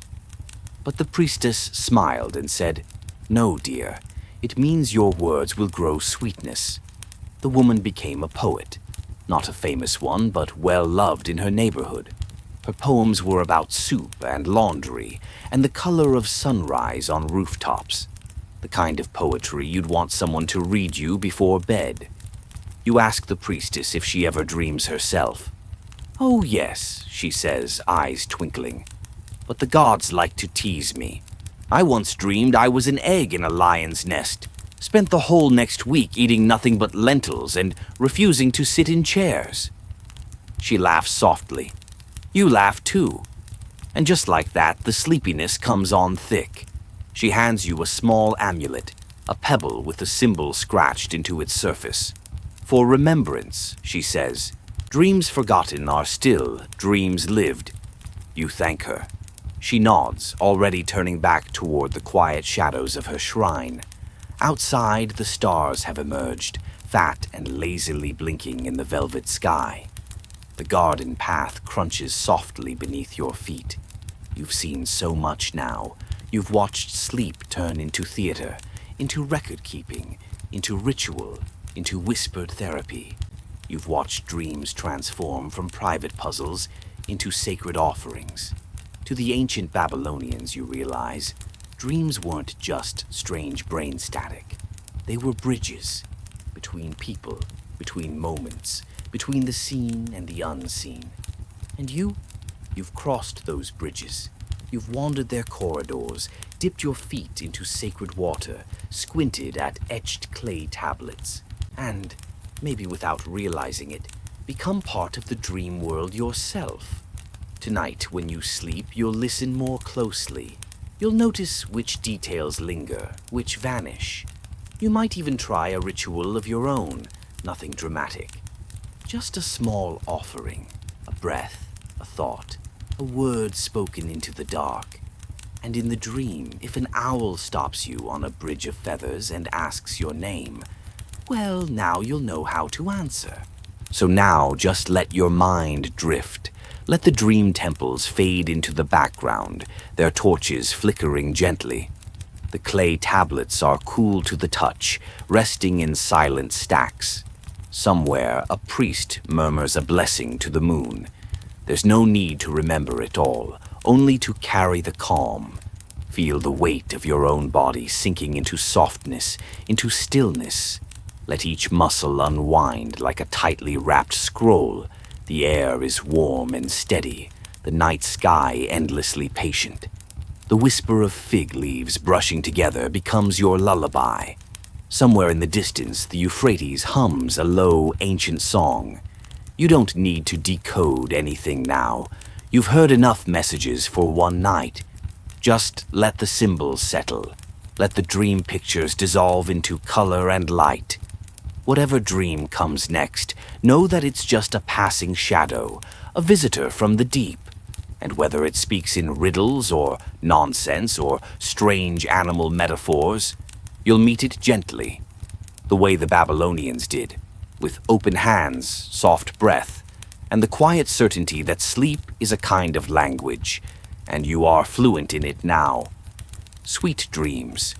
But the priestess smiled and said, "No, dear, it means your words will grow sweetness." The woman became a poet. Not a famous one, but well-loved in her neighborhood. Her poems were about soup and laundry and the color of sunrise on rooftops. The kind of poetry you'd want someone to read you before bed. You ask the priestess if she ever dreams herself. "Oh, yes," she says, eyes twinkling. "But the gods like to tease me. I once dreamed I was an egg in a lion's nest. Spent the whole next week eating nothing but lentils and refusing to sit in chairs." She laughs softly. You laugh too. And just like that, the sleepiness comes on thick. She hands you a small amulet, a pebble with a symbol scratched into its surface. "For remembrance," she says. "Dreams forgotten are still dreams lived." You thank her. She nods, already turning back toward the quiet shadows of her shrine. Outside, the stars have emerged, fat and lazily blinking in the velvet sky. The garden path crunches softly beneath your feet. You've seen so much now. You've watched sleep turn into theater, into record-keeping, into ritual, into whispered therapy. You've watched dreams transform from private puzzles into sacred offerings. To the ancient Babylonians, you realize, dreams weren't just strange brain static. They were bridges between people, between moments, between the seen and the unseen. And you've crossed those bridges. You've wandered their corridors, dipped your feet into sacred water, squinted at etched clay tablets, and, maybe without realizing it, become part of the dream world yourself. Tonight, when you sleep, you'll listen more closely. You'll notice which details linger, which vanish. You might even try a ritual of your own, nothing dramatic. Just a small offering, a breath, a thought, a word spoken into the dark. And in the dream, if an owl stops you on a bridge of feathers and asks your name, well, now you'll know how to answer. So now just let your mind drift. Let the dream temples fade into the background, their torches flickering gently. The clay tablets are cool to the touch, resting in silent stacks. Somewhere, a priest murmurs a blessing to the moon. There's no need to remember it all, only to carry the calm. Feel the weight of your own body sinking into softness, into stillness. Let each muscle unwind like a tightly wrapped scroll. The air is warm and steady, the night sky endlessly patient. The whisper of fig leaves brushing together becomes your lullaby. Somewhere in the distance, the Euphrates hums a low, ancient song. You don't need to decode anything now. You've heard enough messages for one night. Just let the symbols settle. Let the dream pictures dissolve into color and light. Whatever dream comes next, know that it's just a passing shadow, a visitor from the deep. And whether it speaks in riddles or nonsense or strange animal metaphors, you'll meet it gently, the way the Babylonians did, with open hands, soft breath, and the quiet certainty that sleep is a kind of language, and you are fluent in it now. Sweet dreams.